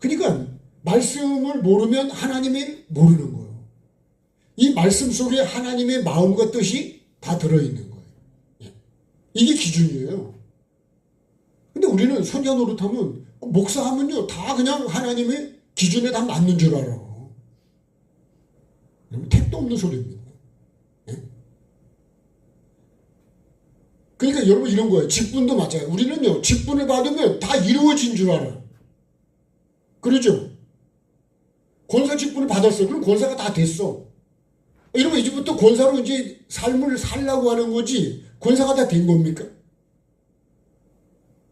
그러니까 말씀을 모르면 하나님을 모르는 거예요. 이 말씀 속에 하나님의 마음과 뜻이 다 들어있는 거예요. 이게 기준이에요. 근데 우리는 선지자 노릇하면 목사하면요 다 그냥 하나님의 기준에 다 맞는 줄 알아. 택도 없는 소리입니다. 그러니까 여러분 이런 거예요. 직분도 맞아요. 우리는요 직분을 받으면 다 이루어진 줄 알아. 그러죠? 권사 직분을 받았어. 그럼 권사가 다 됐어. 이러면 이제부터 권사로 이제 삶을 살라고 하는 거지 권사가 다 된 겁니까?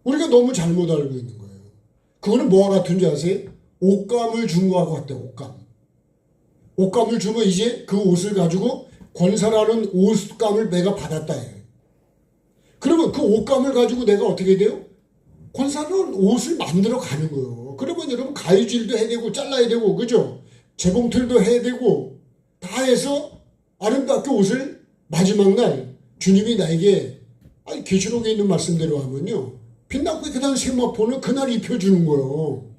우리가 너무 잘못 알고 있는 거예요. 그거는 뭐와 같은지 아세요? 옷감을 준 거하고 같대요. 옷감. 옷감을 주면 이제 그 옷을 가지고 권사라는 옷감을 내가 받았다 해요. 그러면 그 옷감을 가지고 내가 어떻게 돼요? 권사는 옷을 만들어 가는 거예요. 그러면 여러분 가위질도 해야 되고 잘라야 되고 그죠? 재봉틀도 해야 되고 다 해서 아름답게 옷을 마지막 날 주님이 나에게 계시록에 있는 말씀대로 하면요. 빛나고 깨끗한 세마포는 그날 입혀주는 거예요.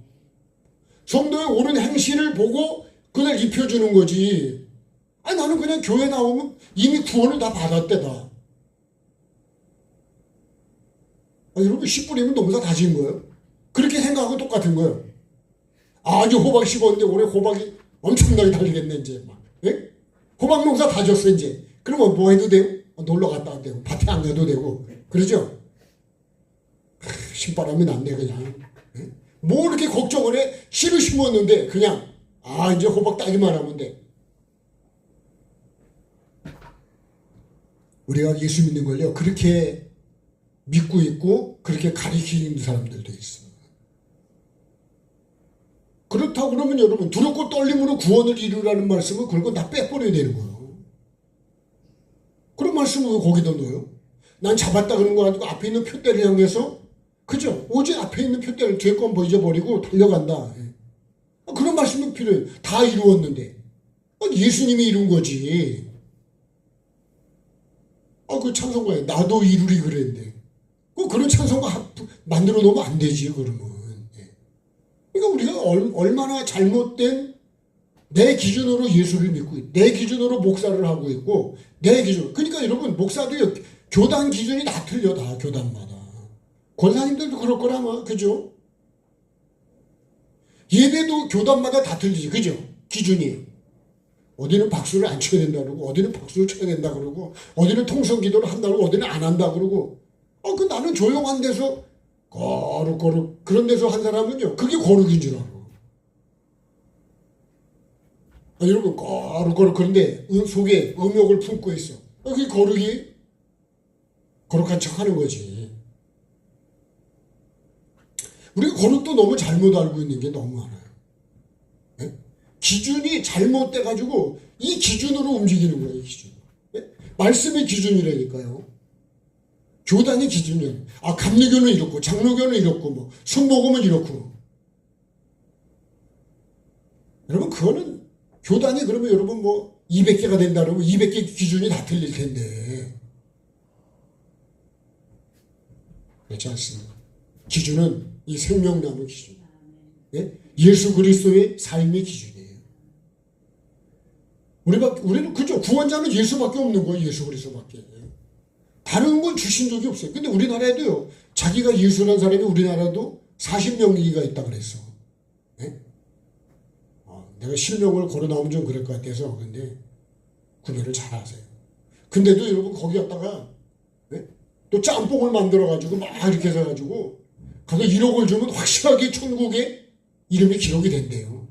성도의 옳은 행실을 보고 그날 입혀주는 거지. 나는 그냥 교회 나오면 이미 구원을 다 받았대다. 여러분 씨 뿌리면 농사 다 지은 거예요. 그렇게 생각하고 똑같은 거예요. 아주 호박 심었는데 올해 호박이 엄청나게 달리겠네 이제 막. 예? 호박 농사 다 졌어 이제. 그러면 뭐 해도 돼요? 놀러 갔다 와도 되고 밭에 안 가도 되고 그러죠? 신바람이 났네 그냥. 예? 뭐 이렇게 걱정을 해? 씨를 심었는데 그냥 이제 호박 따기만 하면 돼. 우리가 예수 믿는 걸요 그렇게 믿고 있고 그렇게 가리키는 사람들도 있어요. 그렇다고 그러면 여러분 두렵고 떨림으로 구원을 이루라는 말씀은 그걸 다 빼버려야 되는 거예요. 그런 말씀을 왜 거기다 넣어요? 난 잡았다 그런 거 가지고 앞에 있는 표대를 향해서 그죠? 오직 앞에 있는 표대를 뒤에 건 잊어버리고 달려간다. 그런 말씀이 필요해요. 다 이루었는데 예수님이 이룬 거지. 그 찬송가에 나도 이루리 그랬는데 그런 찬송가 만들어 놓으면 안 되지 그러면. 그러니까 우리가 얼마나 잘못된 내 기준으로 예수를 믿고 내 기준으로 목사를 하고 있고 내 기준. 그러니까 여러분 목사도 교단 기준이 다 틀려 다 교단마다. 권사님들도 그럴 거라 아마 그죠? 예배도 교단마다 다 틀리지 그죠? 기준이. 어디는 박수를 안 쳐야 된다 그러고 어디는 박수를 쳐야 된다 그러고 어디는 통성 기도를 한다 그러고 어디는 안 한다 그러고 나는 조용한 데서 거룩 그런 데서 한 사람은요 그게 거룩인 줄 알아. 여러분 거룩 그런데 속에 음욕을 품고 있어. 그게 거룩한 척 하는 거지. 우리가 거룩도 너무 잘못 알고 있는 게 너무 많아요. 네? 기준이 잘못돼가지고 이 기준으로 움직이는 거예요. 이 기준. 네? 말씀의 기준이라니까요. 교단의 기준이에요. 감리교는 이렇고 장로교는 이렇고 뭐 순복음은 이렇고. 여러분 그거는 교단이 그러면 여러분 뭐 200개가 된다 그러면 200개 기준이 다 틀릴 텐데. 그렇지 않습니다. 기준은 이 생명나무 기준. 예? 예수 그리스도의 삶의 기준이에요. 우리는 그죠? 구원자는 예수밖에 없는 거예요. 예수 그리스도밖에. 다른 건 주신 적이 없어요. 근데 우리나라에도요. 자기가 예수라는 사람이 우리나라도 40명이가 있다 그랬어. 예? 내가 실명을 걸어 나오면 좀 그럴 것 같아서 근데 구별을 잘 하세요. 근데도 여러분 거기 갔다가 예? 또 짬뽕을 만들어가지고 막 이렇게 해서가지고 가서 1억을 주면 확실하게 천국에 이름이 기록이 된대요.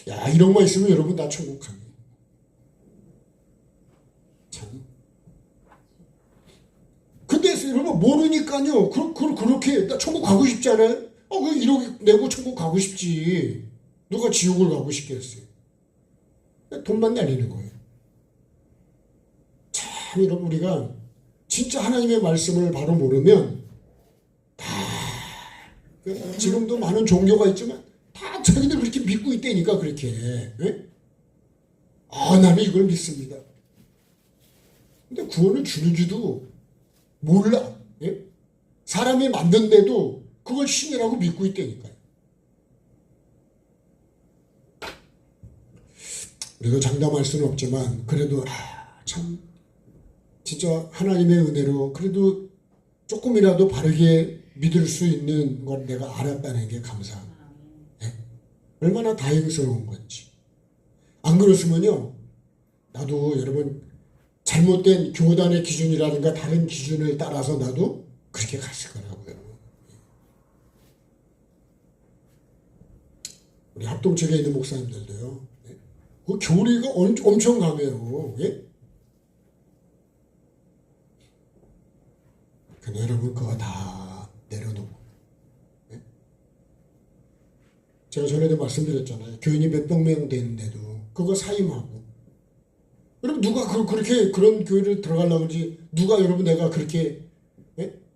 야 1억만 있으면 여러분 다 천국 갑니다. 참. 근데 여러분 모르니까요. 그렇게 나 천국 가고 싶지 않아요? 그 1억 내고 천국 가고 싶지. 누가 지옥을 가고 싶겠어요? 돈만 날리는 거예요. 참 여러분 우리가 진짜 하나님의 말씀을 바로 모르면 다 지금도 많은 종교가 있지만 다 자기들 그렇게 믿고 있다니까 그렇게. 예? 나는 이걸 믿습니다. 근데 구원을 주는지도 몰라. 예? 사람이 만든데도 그걸 신이라고 믿고 있다니까요. 우리도 장담할 수는 없지만 그래도 참 진짜 하나님의 은혜로 그래도 조금이라도 바르게 믿을 수 있는 걸 내가 알았다는 게 감사합니다. 네? 얼마나 다행스러운 건지. 안 그랬으면요 나도 여러분 잘못된 교단의 기준이라든가 다른 기준을 따라서 나도 그렇게 갔을 거라고요. 우리 합동측에 있는 목사님들도요 그 교리가 엄청 강해요. 예? 근데 여러분 그거 다 내려놓고. 예? 제가 전에도 말씀드렸잖아요. 교인이 몇백 명 되는데도 그거 사임하고. 여러분 누가 그렇게 그런 교회를 들어가려고 그러지? 누가 여러분 내가 그렇게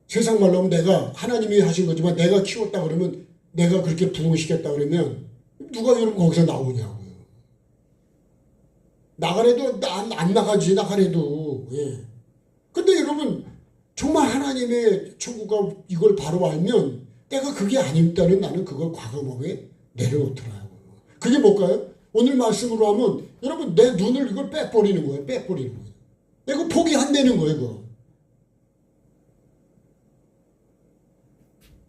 세상 말로 하면 내가 하나님이 하신 거지만 내가 키웠다 그러면 내가 그렇게 부흥시켰다 그러면 누가 여러분 거기서 나오냐고요. 나가래도 안 나가지 나가래도. 예. 근데 여러분 정말 하나님의 천국과 이걸 바로 알면 내가 그게 아닙다는 나는 그걸 과감하게 내려놓더라고요. 그게 뭘까요? 오늘 말씀으로 하면 여러분 내 눈을 이걸 빼버리는 거예요. 빼버리는 거예요. 내가 포기 안 되는 거예요. 그거.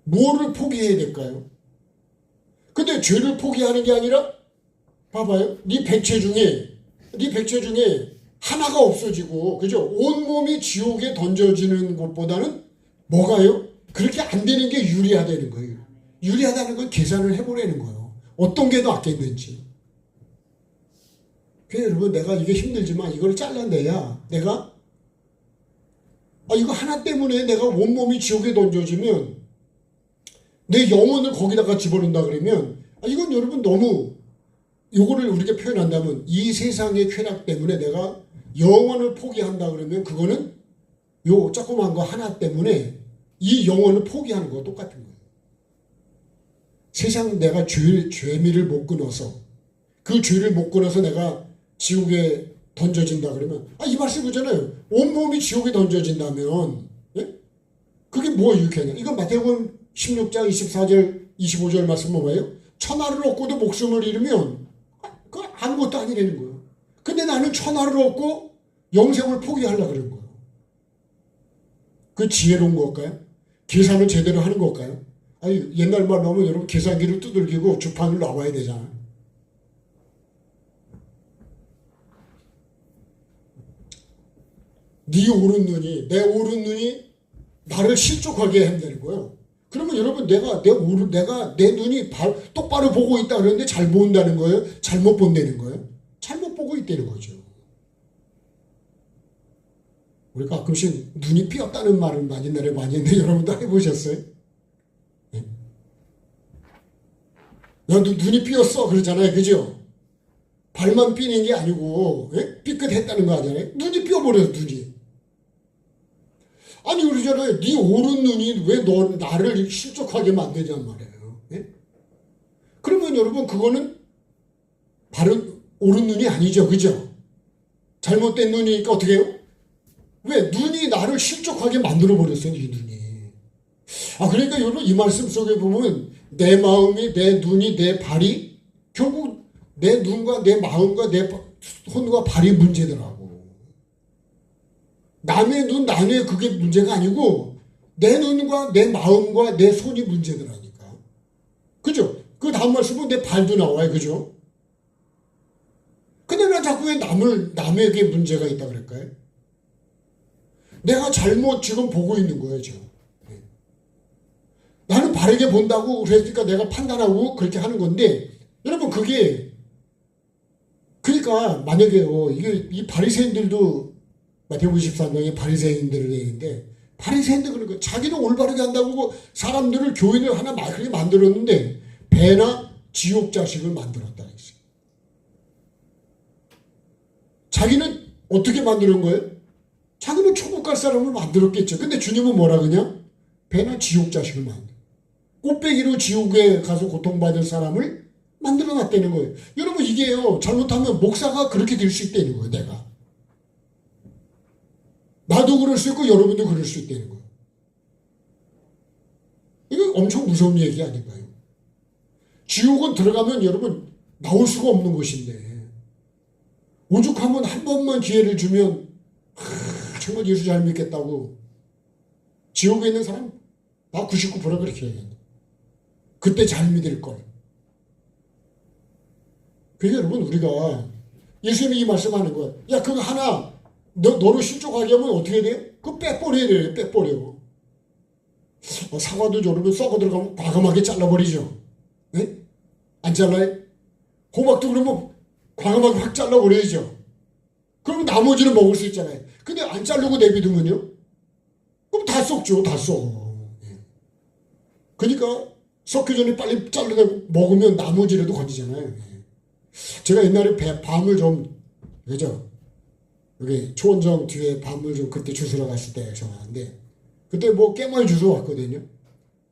뭐를 포기해야 될까요? 근데 죄를 포기하는 게 아니라 봐봐요. 네 백체 중에 하나가 없어지고 그죠? 온몸이 지옥에 던져지는 것보다는 뭐가요? 그렇게 안 되는 게 유리하다는 거예요. 유리하다는 건 계산을 해보라는 거예요. 어떤 게 더 낫겠는지. 그래서 여러분 내가 이게 힘들지만 이걸 잘라내야 내가 이거 하나 때문에 내가 온몸이 지옥에 던져지면 내 영혼을 거기다가 집어넣는다 그러면 이건 여러분 너무 요거를 우리가 표현한다면 이 세상의 쾌락 때문에 내가 영혼을 포기한다 그러면 그거는 요 조그만 거 하나 때문에 이 영혼을 포기하는 거 똑같은 거예요. 세상 내가 죄미를 못 끊어서 그 죄를 못 끊어서 내가 지옥에 던져진다 그러면 이 말씀 보잖아요. 온몸이 지옥에 던져진다면 그게 뭐가 유익하냐. 이건 마태복음 16장 24절 25절 말씀 뭐예요? 천하를 얻고도 목숨을 잃으면 그 아무것도 아니라는 거예요. 근데 나는 천하를 얻고 영생을 포기하려고 그런 거예요. 그 지혜로운 걸까요? 계산을 제대로 하는 걸까요? 옛날 말로 하면 여러분 계산기를 두들기고 주판을 놔봐야 되잖아요. 네 오른 눈이 내 오른 눈이 나를 실족하게 한다는 거예요. 그러면 여러분 내가 내 눈이 똑바로 보고 있다 그러는데 잘 본다는 거예요? 잘못 본다는 거예요? 잘못 보고 있다는 거죠. 우리가 가끔씩 눈이 삐었다는 말을 옛날에 많이 했는데 여러분도 해보셨어요? 네? 야, 눈이 삐었어 그러잖아요. 그죠? 발만 삐는 게 아니고 삐끗했다는 거 아니잖아요. 눈이 삐어버려요. 눈이. 아니 그러잖아요. 네 오른 눈이 왜 나를 실족하게 만드냔 말이에요. 그러면 여러분 그거는 바른 오른 눈이 아니죠. 그죠? 잘못된 눈이니까 어떻게 해요? 왜? 눈이 나를 실족하게 만들어버렸어요. 이 눈이. 그러니까 여러분 이 말씀 속에 보면 내 마음이 내 눈이 내 발이 결국 내 눈과 내 마음과 내 손과 발이 문제더라고. 남의 눈, 남의 그게 문제가 아니고 내 눈과 내 마음과 내 손이 문제더라니까. 그죠? 그 다음 말씀은 내 발도 나와요. 그죠? 근데 나 자꾸 왜 남에게 문제가 있다 그럴까요? 내가 잘못 지금 보고 있는 거예요, 지금. 나는 바르게 본다고 그러니까 내가 판단하고 그렇게 하는 건데, 여러분, 그러니까 만약에요, 이 바리새인들도 마태복음 23장에 바리새인들을 얘기했는데, 바리새인들 그러니까 자기는 올바르게 한다고 사람들을 교인을 하나 그렇게 만들었는데, 배나 지옥 자식을 만들었다 했어요. 자기는 어떻게 만드는 거예요? 자기는 천국 갈 사람을 만들었겠죠. 근데 주님은 뭐라 그러냐? 배나 지옥 자식을 만들어. 꽃배기로 지옥에 가서 고통받을 사람을 만들어 놨다는 거예요. 여러분 이게요. 잘못하면 목사가 그렇게 될 수 있다는 거예요. 내가. 나도 그럴 수 있고 여러분도 그럴 수 있다는 거예요. 이거 엄청 무서운 얘기 아닌가요? 지옥은 들어가면 여러분 나올 수가 없는 곳인데 오죽하면 한 번만 기회를 주면 정말 예수 잘 믿겠다고 지옥에 있는 사람 나 99% 그렇게 얘기한다. 그때 잘 믿을 걸. 그래서 여러분 우리가 예수님이 이 말씀하는 거야. 야 그거 하나 너를 실족하게 하면 어떻게 돼? 그거 빼버려야 돼. 빼버려. 사과도 여러분 썩어 들어가면 과감하게 잘라버리죠. 네? 안 잘라요? 호박도 그러면 과감하게 확 잘라버려야죠. 그러면 나머지는 먹을 수 있잖아요. 근데 안 자르고 내비두면요? 그럼 다 썩죠. 다 썩어. 그러니까 썩기 전에 빨리 잘라내고 먹으면 나머지라도 건지잖아요. 제가 옛날에 밤을 좀 그죠? 여기 초원정 뒤에 밤을 좀 그때 주스러 갔을 때 전화하는데 그때 뭐 깨말 주워 왔거든요.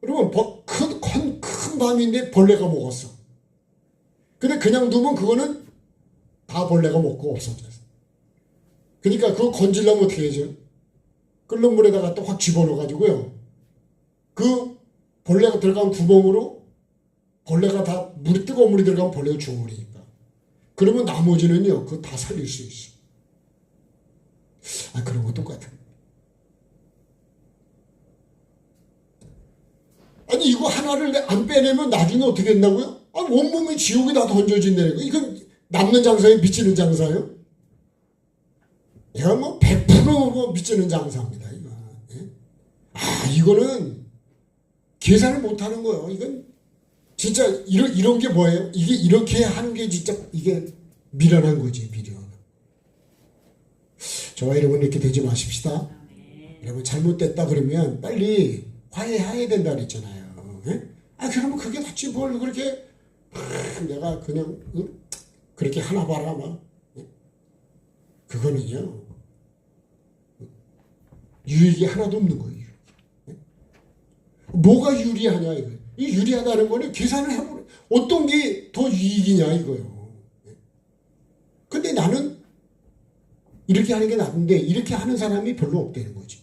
그러면 큰 밤인데 벌레가 먹었어. 근데 그냥 두면 그거는 다 벌레가 먹고 없어졌어. 그러니까 그거 건지려면 어떻게 해야죠? 끓는 물에다가 또 확 집어넣어가지고요. 그 벌레가 들어간 구멍으로 벌레가 다 물이 뜨거운 물이 들어가면 벌레가 죽어버리니까. 그러면 나머지는요, 그거 다 살릴 수 있어. 아, 그런 거 똑같아. 아니, 이거 하나를 안 빼내면 나중에 어떻게 된다고요? 아, 온몸이 지옥에다 던져진다는 거. 이건 남는 장사에 미치는 장사예요? 내가 뭐 100% 미치는 장사입니다, 이거. 예? 아, 이거는 계산을 못 하는 거예요. 이건 진짜 이런 게 뭐예요? 이게 이렇게 하는 게 진짜 이게 미련한 거지, 미련. 저와 여러분 이렇게 되지 마십시다. 여러분 잘못됐다 그러면 빨리 화해해야 된다 그랬잖아요. 예? 아, 그러면 그게 낫지 뭘 그렇게 내가 그냥 그렇게 하나 봐라 막. 그거는요 유익이 하나도 없는 거예요. 뭐가 유리하냐 이거. 이 유리하다는 거는 계산을 해보는 어떤 게 더 유익이냐 이거요. 근데 나는 이렇게 하는 게 낫는데 이렇게 하는 사람이 별로 없다는 거지.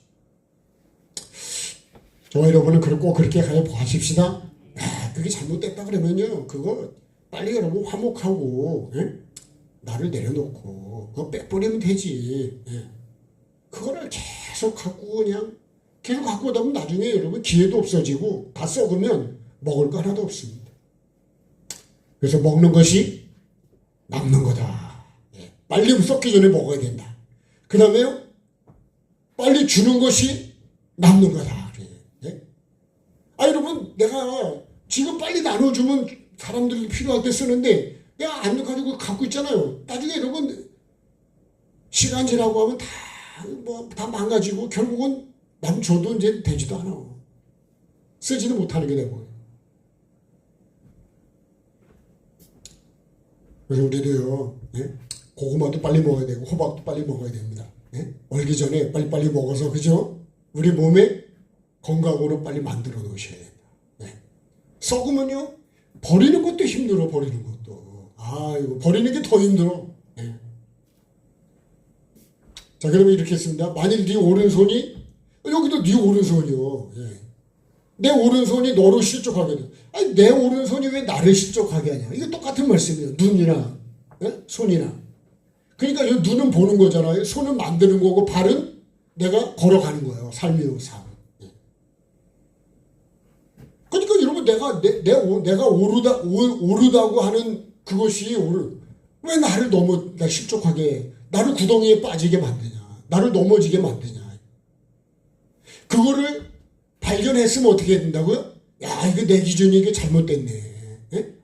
저와 여러분은 꼭 그렇게 가야 보십시다. 아, 그게 잘못됐다 그러면요 그거 빨리 여러분 화목하고 예? 나를 내려놓고 그거 빼버리면 되지. 예. 그거를 계속 갖고 그냥 계속 갖고 오다 보면 나중에 여러분 기회도 없어지고 다 썩으면 먹을 거 하나도 없습니다. 그래서 먹는 것이 남는 거다. 예. 빨리 썩기 전에 먹어야 된다. 그 다음에요 빨리 주는 것이 남는 거다. 예? 아, 여러분 내가 지금 빨리 나눠주면 사람들이 필요할 때 쓰는데 내가 안 가지고 갖고 있잖아요. 나중에 여러분 시간 지나고 하면 다 망가지고 결국은 남 줘도 이제 되지도 않아. 쓰지도 못하는 게 되고. 그래서 우리도요, 예? 고구마도 빨리 먹어야 되고 호박도 빨리 먹어야 됩니다. 예? 얼기 전에 빨리빨리 먹어서 그죠? 우리 몸에 건강으로 빨리 만들어 놓으셔야 된다. 예? 썩으면요 버리는 것도 힘들어. 버리는 것도 이거 버리는 게 더 힘들어. 예? 자, 그러면 이렇게 했습니다. 만일 네 오른손이 여기도 네 오른손이요. 예. 내 오른손이 너로 실족하게 돼. 아니 내 오른손이 왜 나를 실족하게 하냐. 이게 똑같은 말씀이에요. 눈이나 예? 손이나. 그러니까 이 눈은 보는 거잖아요. 손은 만드는 거고 발은 내가 걸어가는 거예요. 삶이요 삶. 예. 그러니까 여러분 내가 오르다고 하는 그것이 왜 나를 나 실족하게 나를 구덩이에 빠지게 만드냐. 나를 넘어지게 만드냐. 그거를 발견했으면 어떻게 된다고요? 야, 이거 내 기준이 이게 잘못됐네. 예?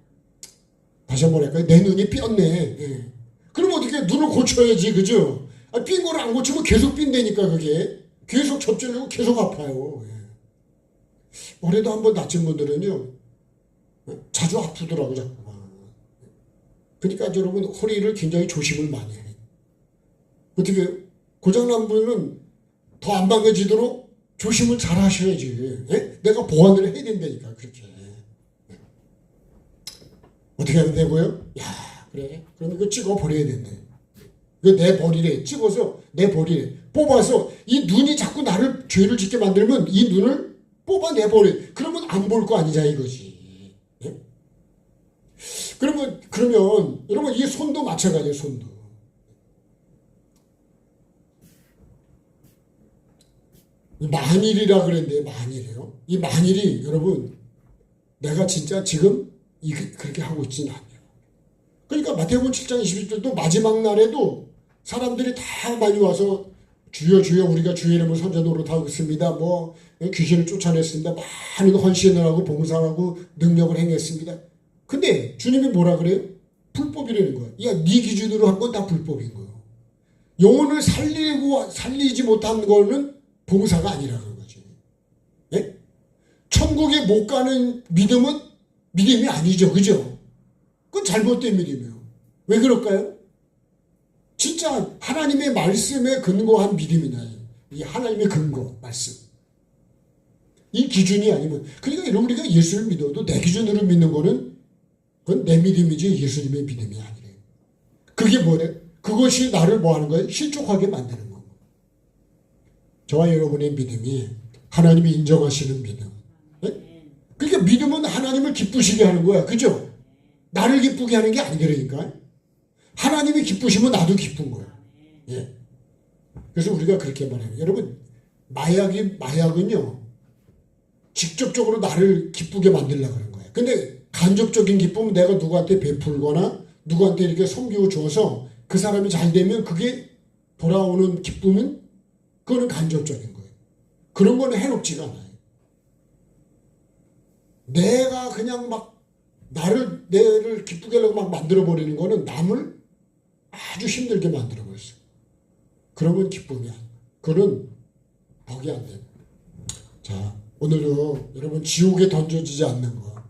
다시 한번 할까요? 내 눈이 삐었네. 예. 그럼 어떻게 눈을 고쳐야지, 그죠? 삔 거를 안 고치면 계속 삔다니까, 그게. 계속 접질리고 계속 아파요. 예. 머리도 한번 다친 분들은요, 자주 아프더라고, 자꾸. 그러니까 여러분, 허리를 굉장히 조심을 많이 해요. 어떻게, 고장난 분은 더 안 망가지도록 조심을 잘 하셔야지. 예? 내가 보완을 해야 된다니까, 그렇게. 예. 어떻게 하면 되고요? 야, 그래. 그럼 이거 찍어 버려야 된대. 이거 내버리래. 찍어서 내버리래. 뽑아서 이 눈이 자꾸 나를 죄를 짓게 만들면 이 눈을 뽑아내버려. 그러면 안 볼 거 아니냐, 이거지. 예? 그러면, 여러분, 이 손도 마찬가지예요, 손도. 만일이라 그랬는데 만일이에요. 이 만일이 여러분 내가 진짜 지금 그렇게 하고 있지는 않아요. 그러니까 마태복음 7장 21절도 마지막 날에도 사람들이 다 많이 와서 주여 주여 우리가 주의 이름을 선자 노릇하고 있습니다. 뭐 귀신을 쫓아냈습니다. 많은 헌신을 하고 봉사하고 능력을 행했습니다. 근데 주님이 뭐라 그래요? 불법이라는 거야. 야, 네 기준으로 한 건 다 불법인 거예요. 영혼을 살리지 못한 거는 봉사가 아니라는 거지. 예? 천국에 못 가는 믿음은 믿음이 아니죠. 그죠? 그건 잘못된 믿음이에요. 왜 그럴까요? 진짜 진짜 하나님의 말씀에 근거한 믿음이냐. 이 하나님의 근거, 말씀. 이 기준이 아니면, 그러니까 이런 우리가 예수를 믿어도 내 기준으로 믿는 거는 그건 내 믿음이지 예수님의 믿음이 아니래요. 그게 뭐래? 그것이 나를 뭐 하는 거예요? 실족하게 만드는 거고. 저와 여러분의 믿음이 하나님이 인정하시는 믿음. 네? 그러니까 믿음은 하나님을 기쁘시게 하는 거야. 그죠? 나를 기쁘게 하는 게 아니라니까. 하나님이 기쁘시면 나도 기쁜 거야. 예. 그래서 우리가 그렇게 말해요. 여러분, 마약은요, 직접적으로 나를 기쁘게 만들려고 하는 거예요. 근데 간접적인 기쁨은 내가 누구한테 베풀거나 누구한테 이렇게 섬기고 줘서 그 사람이 잘 되면 그게 돌아오는 기쁨은 그거는 간접적인 거예요. 그런 거는 해롭지가 않아요. 내가 그냥 막 내를 기쁘게 하려고 막 만들어버리는 거는 남을 아주 힘들게 만들어버렸어요. 그런 건 기쁨이 아니에요. 그거는 복이 안 돼요. 자, 오늘도 여러분 지옥에 던져지지 않는 거.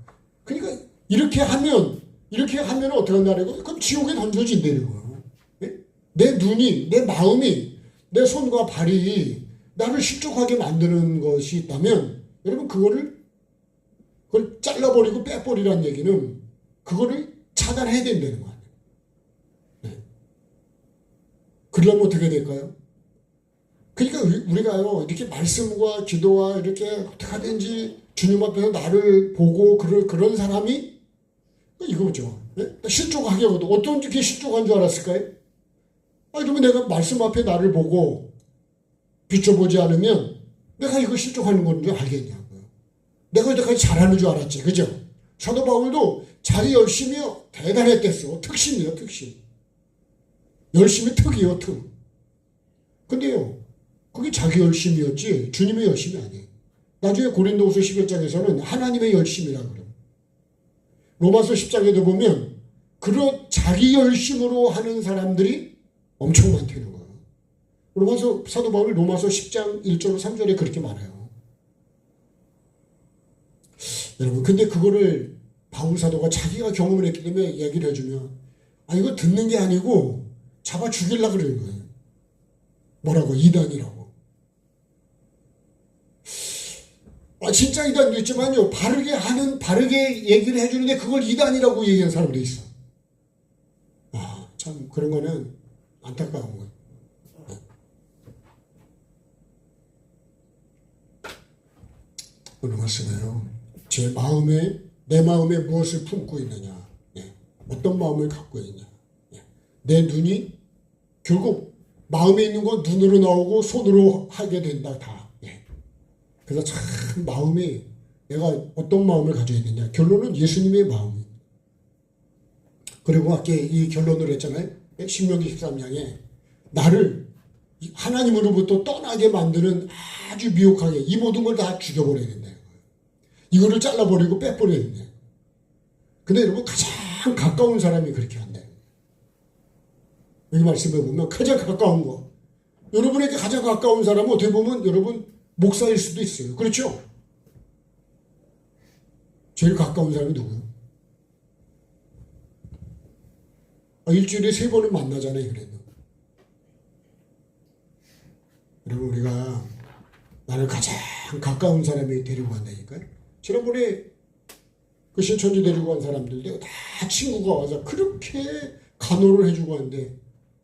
그러니까 이렇게 하면 어떻게 한다는 거? 그럼 지옥에 던져진다는 거예요. 내 눈이, 내 마음이, 내 손과 발이 나를 실족하게 만드는 것이 있다면 여러분 그걸 잘라버리고 빼버리라는 얘기는 그거를 차단해야 된다는 거예요. 네. 그러려면 어떻게 될까요? 그러니까 우리가요 이렇게 말씀과 기도와 이렇게 어떻게 하든지 주님 앞에서 나를 보고 그런 사람이 이거죠. 네? 실족하게 하거든. 어떤 게 실족한 줄 알았을까요? 그러면 내가 말씀 앞에 나를 보고 비춰보지 않으면 내가 이거 실족하는 건 줄 알겠냐고요. 내가 이때까지 잘하는 줄 알았지. 그죠? 사도 바울도 자기 열심이 대단했댔어. 특신이요, 특신. 열심이 특이요, 특. 근데요, 그게 자기 열심이었지 주님의 열심이 아니에요. 나중에 고린도후서 11장에서는 하나님의 열심이라고 그래요. 로마서 10장에도 보면 그런 자기 열심으로 하는 사람들이 엄청 많다는 거예요. 사도 바울이 로마서 10장 1절 3절에 그렇게 말해요. 여러분, 근데 그거를 바울 사도가 자기가 경험을 했기 때문에 얘기를 해주면 이거 듣는 게 아니고 잡아 죽이려고 그러는 거예요. 뭐라고? 이단이라고. 진짜 이단도 있지만요, 바르게 얘기를 해주는데 그걸 이단이라고 얘기하는 사람도 있어. 참 그런 거는 안타까운 거예요. 오늘 말씀에요, 내 마음에 무엇을 품고 있느냐, 어떤 마음을 갖고 있냐. 내 눈이 결국 마음에 있는 건 눈으로 나오고 손으로 하게 된다, 다. 그래서 참 마음이 내가 어떤 마음을 가져야 되냐. 결론은 예수님의 마음입니다. 그리고 아까 이 결론을 했잖아요. 신명기 13장에 나를 하나님으로부터 떠나게 만드는 아주 미혹하게 이 모든 걸 다 죽여버려야 된다는 거예요. 이거를 잘라버리고 빼버려야 된다는 거예요. 근데 여러분 가장 가까운 사람이 그렇게 한다는 거예요. 여기 말씀해 보면 가장 가까운 거. 여러분에게 가장 가까운 사람은 어떻게 보면 여러분 목사일 수도 있어요. 그렇죠? 제일 가까운 사람이 누구예요? 일주일에 3번은 만나잖아요. 그래도. 여러분 우리가 나를 가장 가까운 사람이 데리고 간다니까요. 지난번에 그 신천지 데리고 간 사람들도 다 친구가 와서 그렇게 간호를 해주고 하는데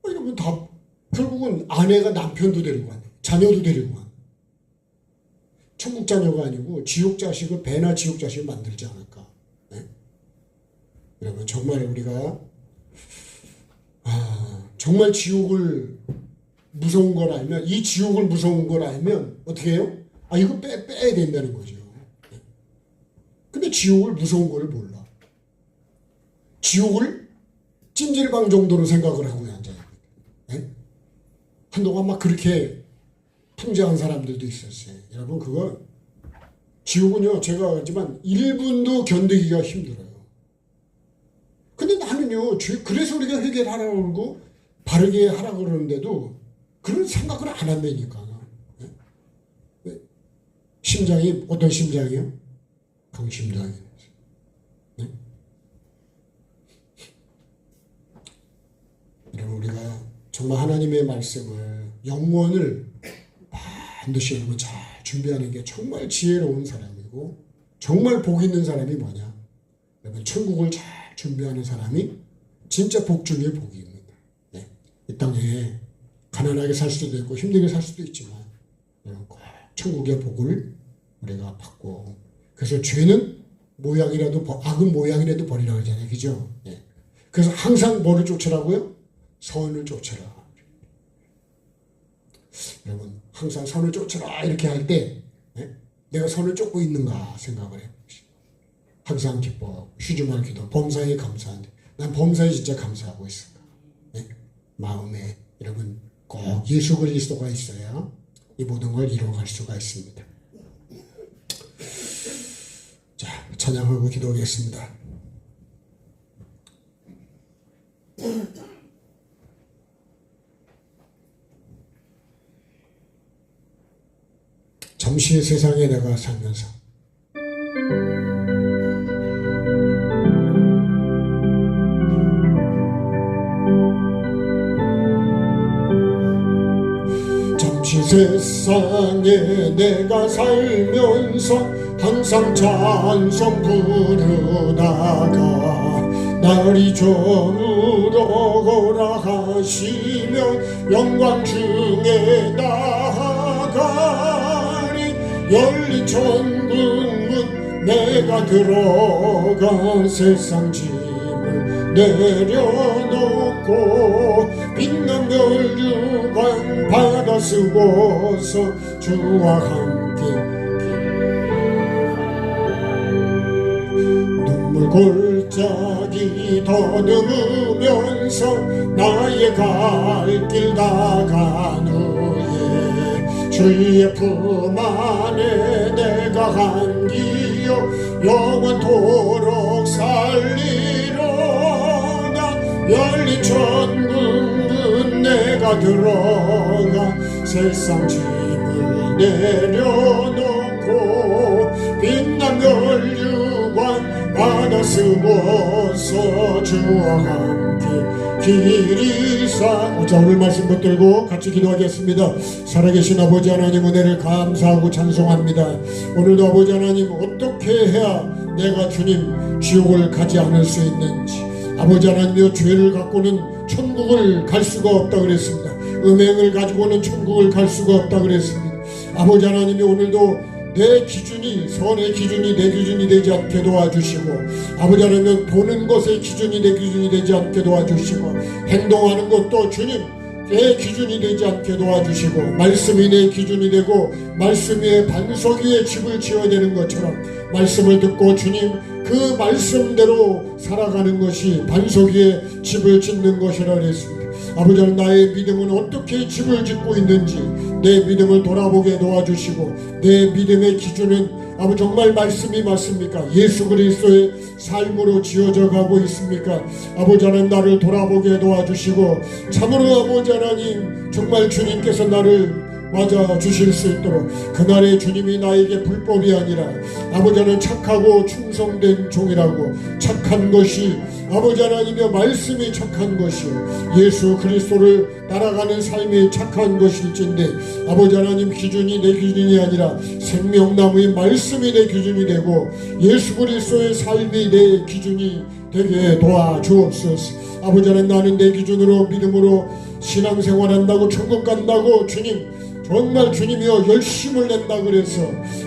여러분 다 결국은 아내가 남편도 데리고 간대. 자녀도 데리고 간. 천국 자녀가 아니고 지옥 자식을 배나 지옥 자식을 만들지 않을까. 네? 여러분 정말 우리가 정말 지옥을 무서운 걸 알면, 이 지옥을 무서운 걸 알면 어떻게 해요? 이거 빼야 된다는 거죠. 네? 근데 지옥을 무서운 걸 몰라. 지옥을 찜질방 정도로 생각을 하고 앉아요. 네? 한동안 막 그렇게 풍자한 사람들도 있었어요. 여러분 그거 지옥은요 제가 알지만 1분도 견디기가 힘들어요. 근데 나는요 그래서 우리가 회개하라고 그러고 바르게 하라고 그러는데도 그런 생각을 안 한다니까. 네? 심장이 어떤 심장이요? 강심장이에요. 네? 여러분 우리가 정말 하나님의 말씀을 영원을 반드시 여러분 잘 준비하는 게 정말 지혜로운 사람이고 정말 복 있는 사람이 뭐냐? 여러분 천국을 잘 준비하는 사람이 진짜 복 중에 복입니다. 네. 이 땅에 가난하게 살 수도 있고 힘들게 살 수도 있지만 꼭 천국의 복을 우리가 받고 그래서 죄는 모양이라도 악은 모양이라도 버리라고 하잖아요. 그죠? 네. 그래서 항상 뭐를 쫓으라고요? 선을 쫓으라. 여러분 항상 선을 쫓으라 이렇게 할 때 내가 선을 쫓고 있는가 생각을 해봅시다. 항상 기뻐 쉬지말 기도 범사에 감사한데 난 범사에 진짜 감사하고 있을까? 네? 마음에 여러분 꼭 예수 그리스도가 있어야 이 모든 걸 이루어갈 수가 있습니다. 자, 찬양하고 기도하겠습니다. 잠시 세상에 내가 살면서 잠시 세상에 내가 살면서 항상 찬송 부르다가 날이 저물어 오라 하시면 영광 중에 나아가리 열린 천국문 내가 들어가 세상 짐을 내려놓고 빛난 멸류관 받아 쓰고서 주와 함께 눈물 골짜기 더듬으면서 나의 갈 길 다간 후에 주의 품 안에 내가 한기여 영원토록 살리로다 열린 천국문 내가 들어가 세상 짐을 내려놓고 빛난 멸류관 받아 쓰고서 주와 함께 길이사. 자, 오늘 말씀 붙들고 같이 기도하겠습니다. 살아계신 아버지 하나님 은혜를 감사하고 찬송합니다. 오늘도 아버지 하나님 어떻게 해야 내가 주님 지옥을 가지 않을 수 있는지 아버지 하나님여 죄를 갖고는 천국을 갈 수가 없다 그랬습니다. 음행을 가지고는 천국을 갈 수가 없다 그랬습니다. 아버지 하나님이 오늘도 내 기준이 선의 기준이 내 기준이 되지 않게 도와주시고 아버지 하나님 보는 것의 기준이 내 기준이 되지 않게 도와주시고 행동하는 것도 주님 내 기준이 되지 않게 도와주시고 말씀이 내 기준이 되고 말씀 위에 반석 위에 집을 지어야 되는 것처럼 말씀을 듣고 주님 그 말씀대로 살아가는 것이 반석 위에 집을 짓는 것이라 그랬습니다. 아버지 하나님 나의 믿음은 어떻게 집을 짓고 있는지 내 믿음을 돌아보게 도와주시고 내 믿음의 기준은 아버지 정말 말씀이 맞습니까? 예수 그리스도의 삶으로 지어져 가고 있습니까? 아버지 하나님 나를 돌아보게 도와주시고 참으로 아버지 하나님 정말 주님께서 나를 맞아 주실 수 있도록 그날의 주님이 나에게 불법이 아니라 아버지 하나님 착하고 충성된 종이라고 착한 것이 아버지 하나님의 말씀이 착한 것이요 예수 그리스도를 따라가는 삶이 착한 것일진데 아버지 하나님 기준이 내 기준이 아니라 생명나무의 말씀이 내 기준이 되고 예수 그리스도의 삶이 내 기준이 되게 도와주옵소서. 아버지 하나님 나는 내 기준으로 믿음으로 신앙생활한다고 천국 간다고 주님 정말 주님이여 열심을 낸다 그래서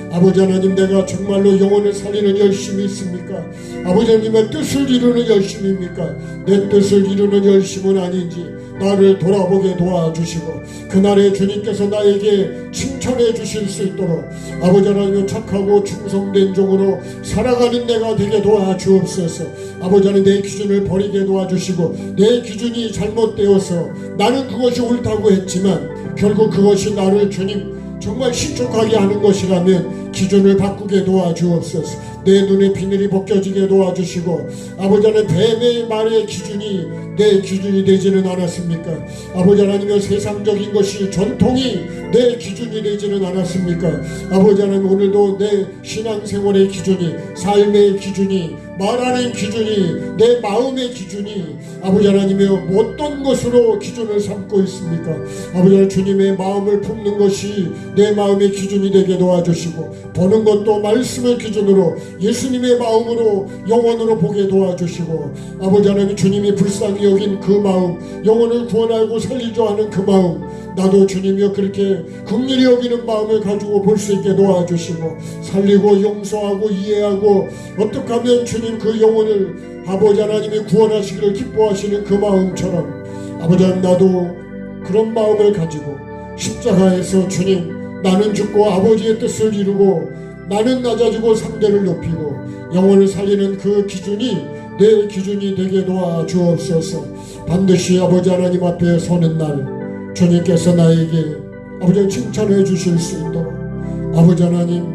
아버지 하나님 내가 정말로 영혼을 살리는 열심이 있습니까? 아버지 하나님의 뜻을 이루는 열심입니까? 내 뜻을 이루는 열심은 아닌지 나를 돌아보게 도와주시고 그날에 주님께서 나에게 칭찬해 주실 수 있도록 아버지 하나님 착하고 충성된 종으로 살아가는 내가 되게 도와주옵소서. 아버지 하나님 내 기준을 버리게 도와주시고 내 기준이 잘못되어서 나는 그것이 옳다고 했지만 결국 그것이 나를 주님 정말 신족하게 하는 것이라면 기준을 바꾸게 도와주옵소서. 내 눈에 비늘이 벗겨지게 도와주시고 아버지 하나님 뱀의 말의 기준이 내 기준이 되지는 않았습니까? 아버지 하나님의 세상적인 것이 전통이 내 기준이 되지는 않았습니까? 아버지 하나님 오늘도 내 신앙생활의 기준이, 삶의 기준이, 말하는 기준이, 내 마음의 기준이 아버지 하나님의 어떤 것으로 기준을 삼고 있습니까? 아버지 하나님 주님의 마음을 품는 것이 내 마음의 기준이 되게 도와주시고, 보는 것도 말씀을 기준으로 예수님의 마음으로 영원으로 보게 도와주시고, 아버지 하나님 주님이 불쌍히 여긴 그 마음, 영혼을 구원하고 살리려 하는 그 마음, 나도 주님이여 그렇게 긍휼히 여기는 마음을 가지고 볼 수 있게 도와주시고, 살리고 용서하고 이해하고, 어떻게 하면 주님 그 영혼을 아버지 하나님이 구원하시기를 기뻐하시는 그 마음처럼 아버지 하나님 나도 그런 마음을 가지고 십자가에서 주님 나는 죽고 아버지의 뜻을 이루고 나는 낮아지고 상대를 높이고 영혼을 살리는 그 기준이 내 기준이 되게 도와주옵소서. 반드시 아버지 하나님 앞에 서는 날 주님께서 나에게 아버지 칭찬해 주실 수 있도록 아버지 하나님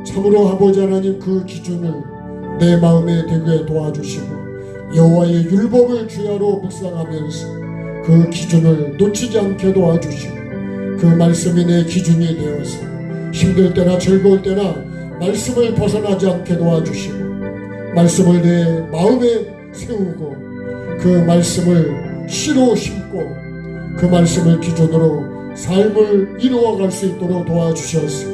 참으로 아버지 하나님 그 기준을 내 마음에 되게 도와주시고, 여호와의 율법을 주야로 묵상하면서 그 기준을 놓치지 않게 도와주시고, 그 말씀이 내 기준이 되어서 힘들 때나 즐거울 때나 말씀을 벗어나지 않게 도와주시고, 말씀을 내 마음에 세우고 그 말씀을 씨로 심고 그 말씀을 기준으로 삶을 이루어갈 수 있도록 도와주셔서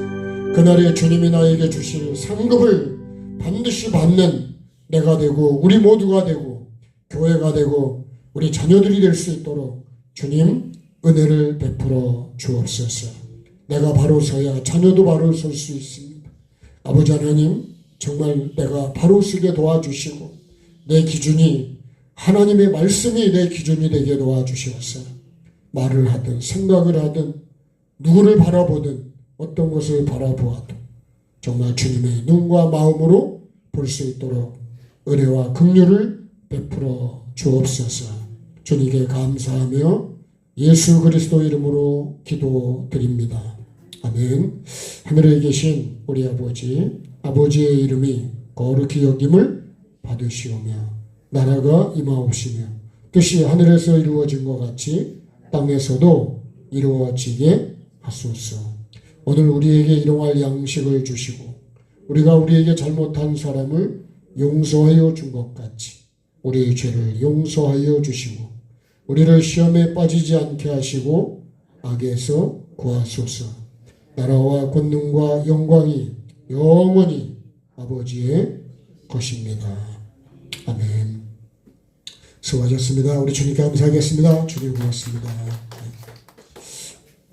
그날에 주님이 나에게 주실 상급을 반드시 받는 내가 되고 우리 모두가 되고 교회가 되고 우리 자녀들이 될 수 있도록 주님 은혜를 베풀어 주옵소서. 내가 바로 서야 자녀도 바로 설 수 있습니다. 아버지 하나님 정말 내가 바로 서게 도와주시고 내 기준이 하나님의 말씀이 내 기준이 되게 도와주시옵소서. 말을 하든 생각을 하든 누구를 바라보든 어떤 것을 바라보아도 정말 주님의 눈과 마음으로 볼 수 있도록 은혜와 긍휼을 베풀어 주옵소서. 주님께 감사하며 예수 그리스도 이름으로 기도드립니다. 아멘. 하늘에 계신 우리 아버지의 이름이 거룩히 여김을 받으시오며 나라가 임하옵시며 뜻이 하늘에서 이루어진 것 같이 땅에서도 이루어지게 하소서. 오늘 우리에게 일용할 양식을 주시고 우리가 우리에게 잘못한 사람을 용서하여 준 것 같이 우리의 죄를 용서하여 주시고 우리를 시험에 빠지지 않게 하시고 악에서 구하소서. 나라와 권능과 영광이 영원히 아버지의 것입니다. 아멘. 수고하셨습니다. 우리 주님께 감사하겠습니다. 주님 고맙습니다.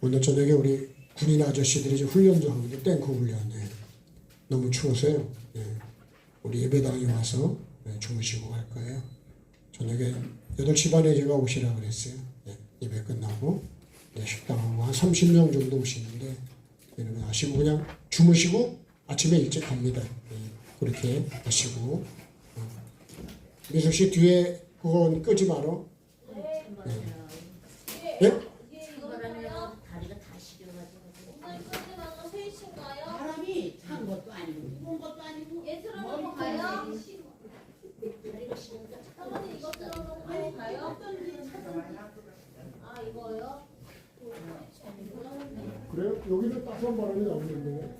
오늘 저녁에 우리 군인 아저씨들이 이제 훈련 좀 하는데 탱크 훈련. 너무 추워서요. 우리 예배당에 와서 주무시고 갈 거예요. 저녁에 8시 반에 제가 오시라 그랬어요. 예배 끝나고 식당하고 한 30명 정도 오시는데 여러분 하시고 그냥 주무시고 아침에 일찍 갑니다. 그렇게 하시고 미숙 씨 뒤에 그건 끄지 마라. 네? 사람이 찬 것도 아니고 무거운 것도 아니고 예술하러 가요? 사모님 이거 들어놓고 가요? 아 이거요? 그래요? 여기는 따뜻한 바람이 나오는데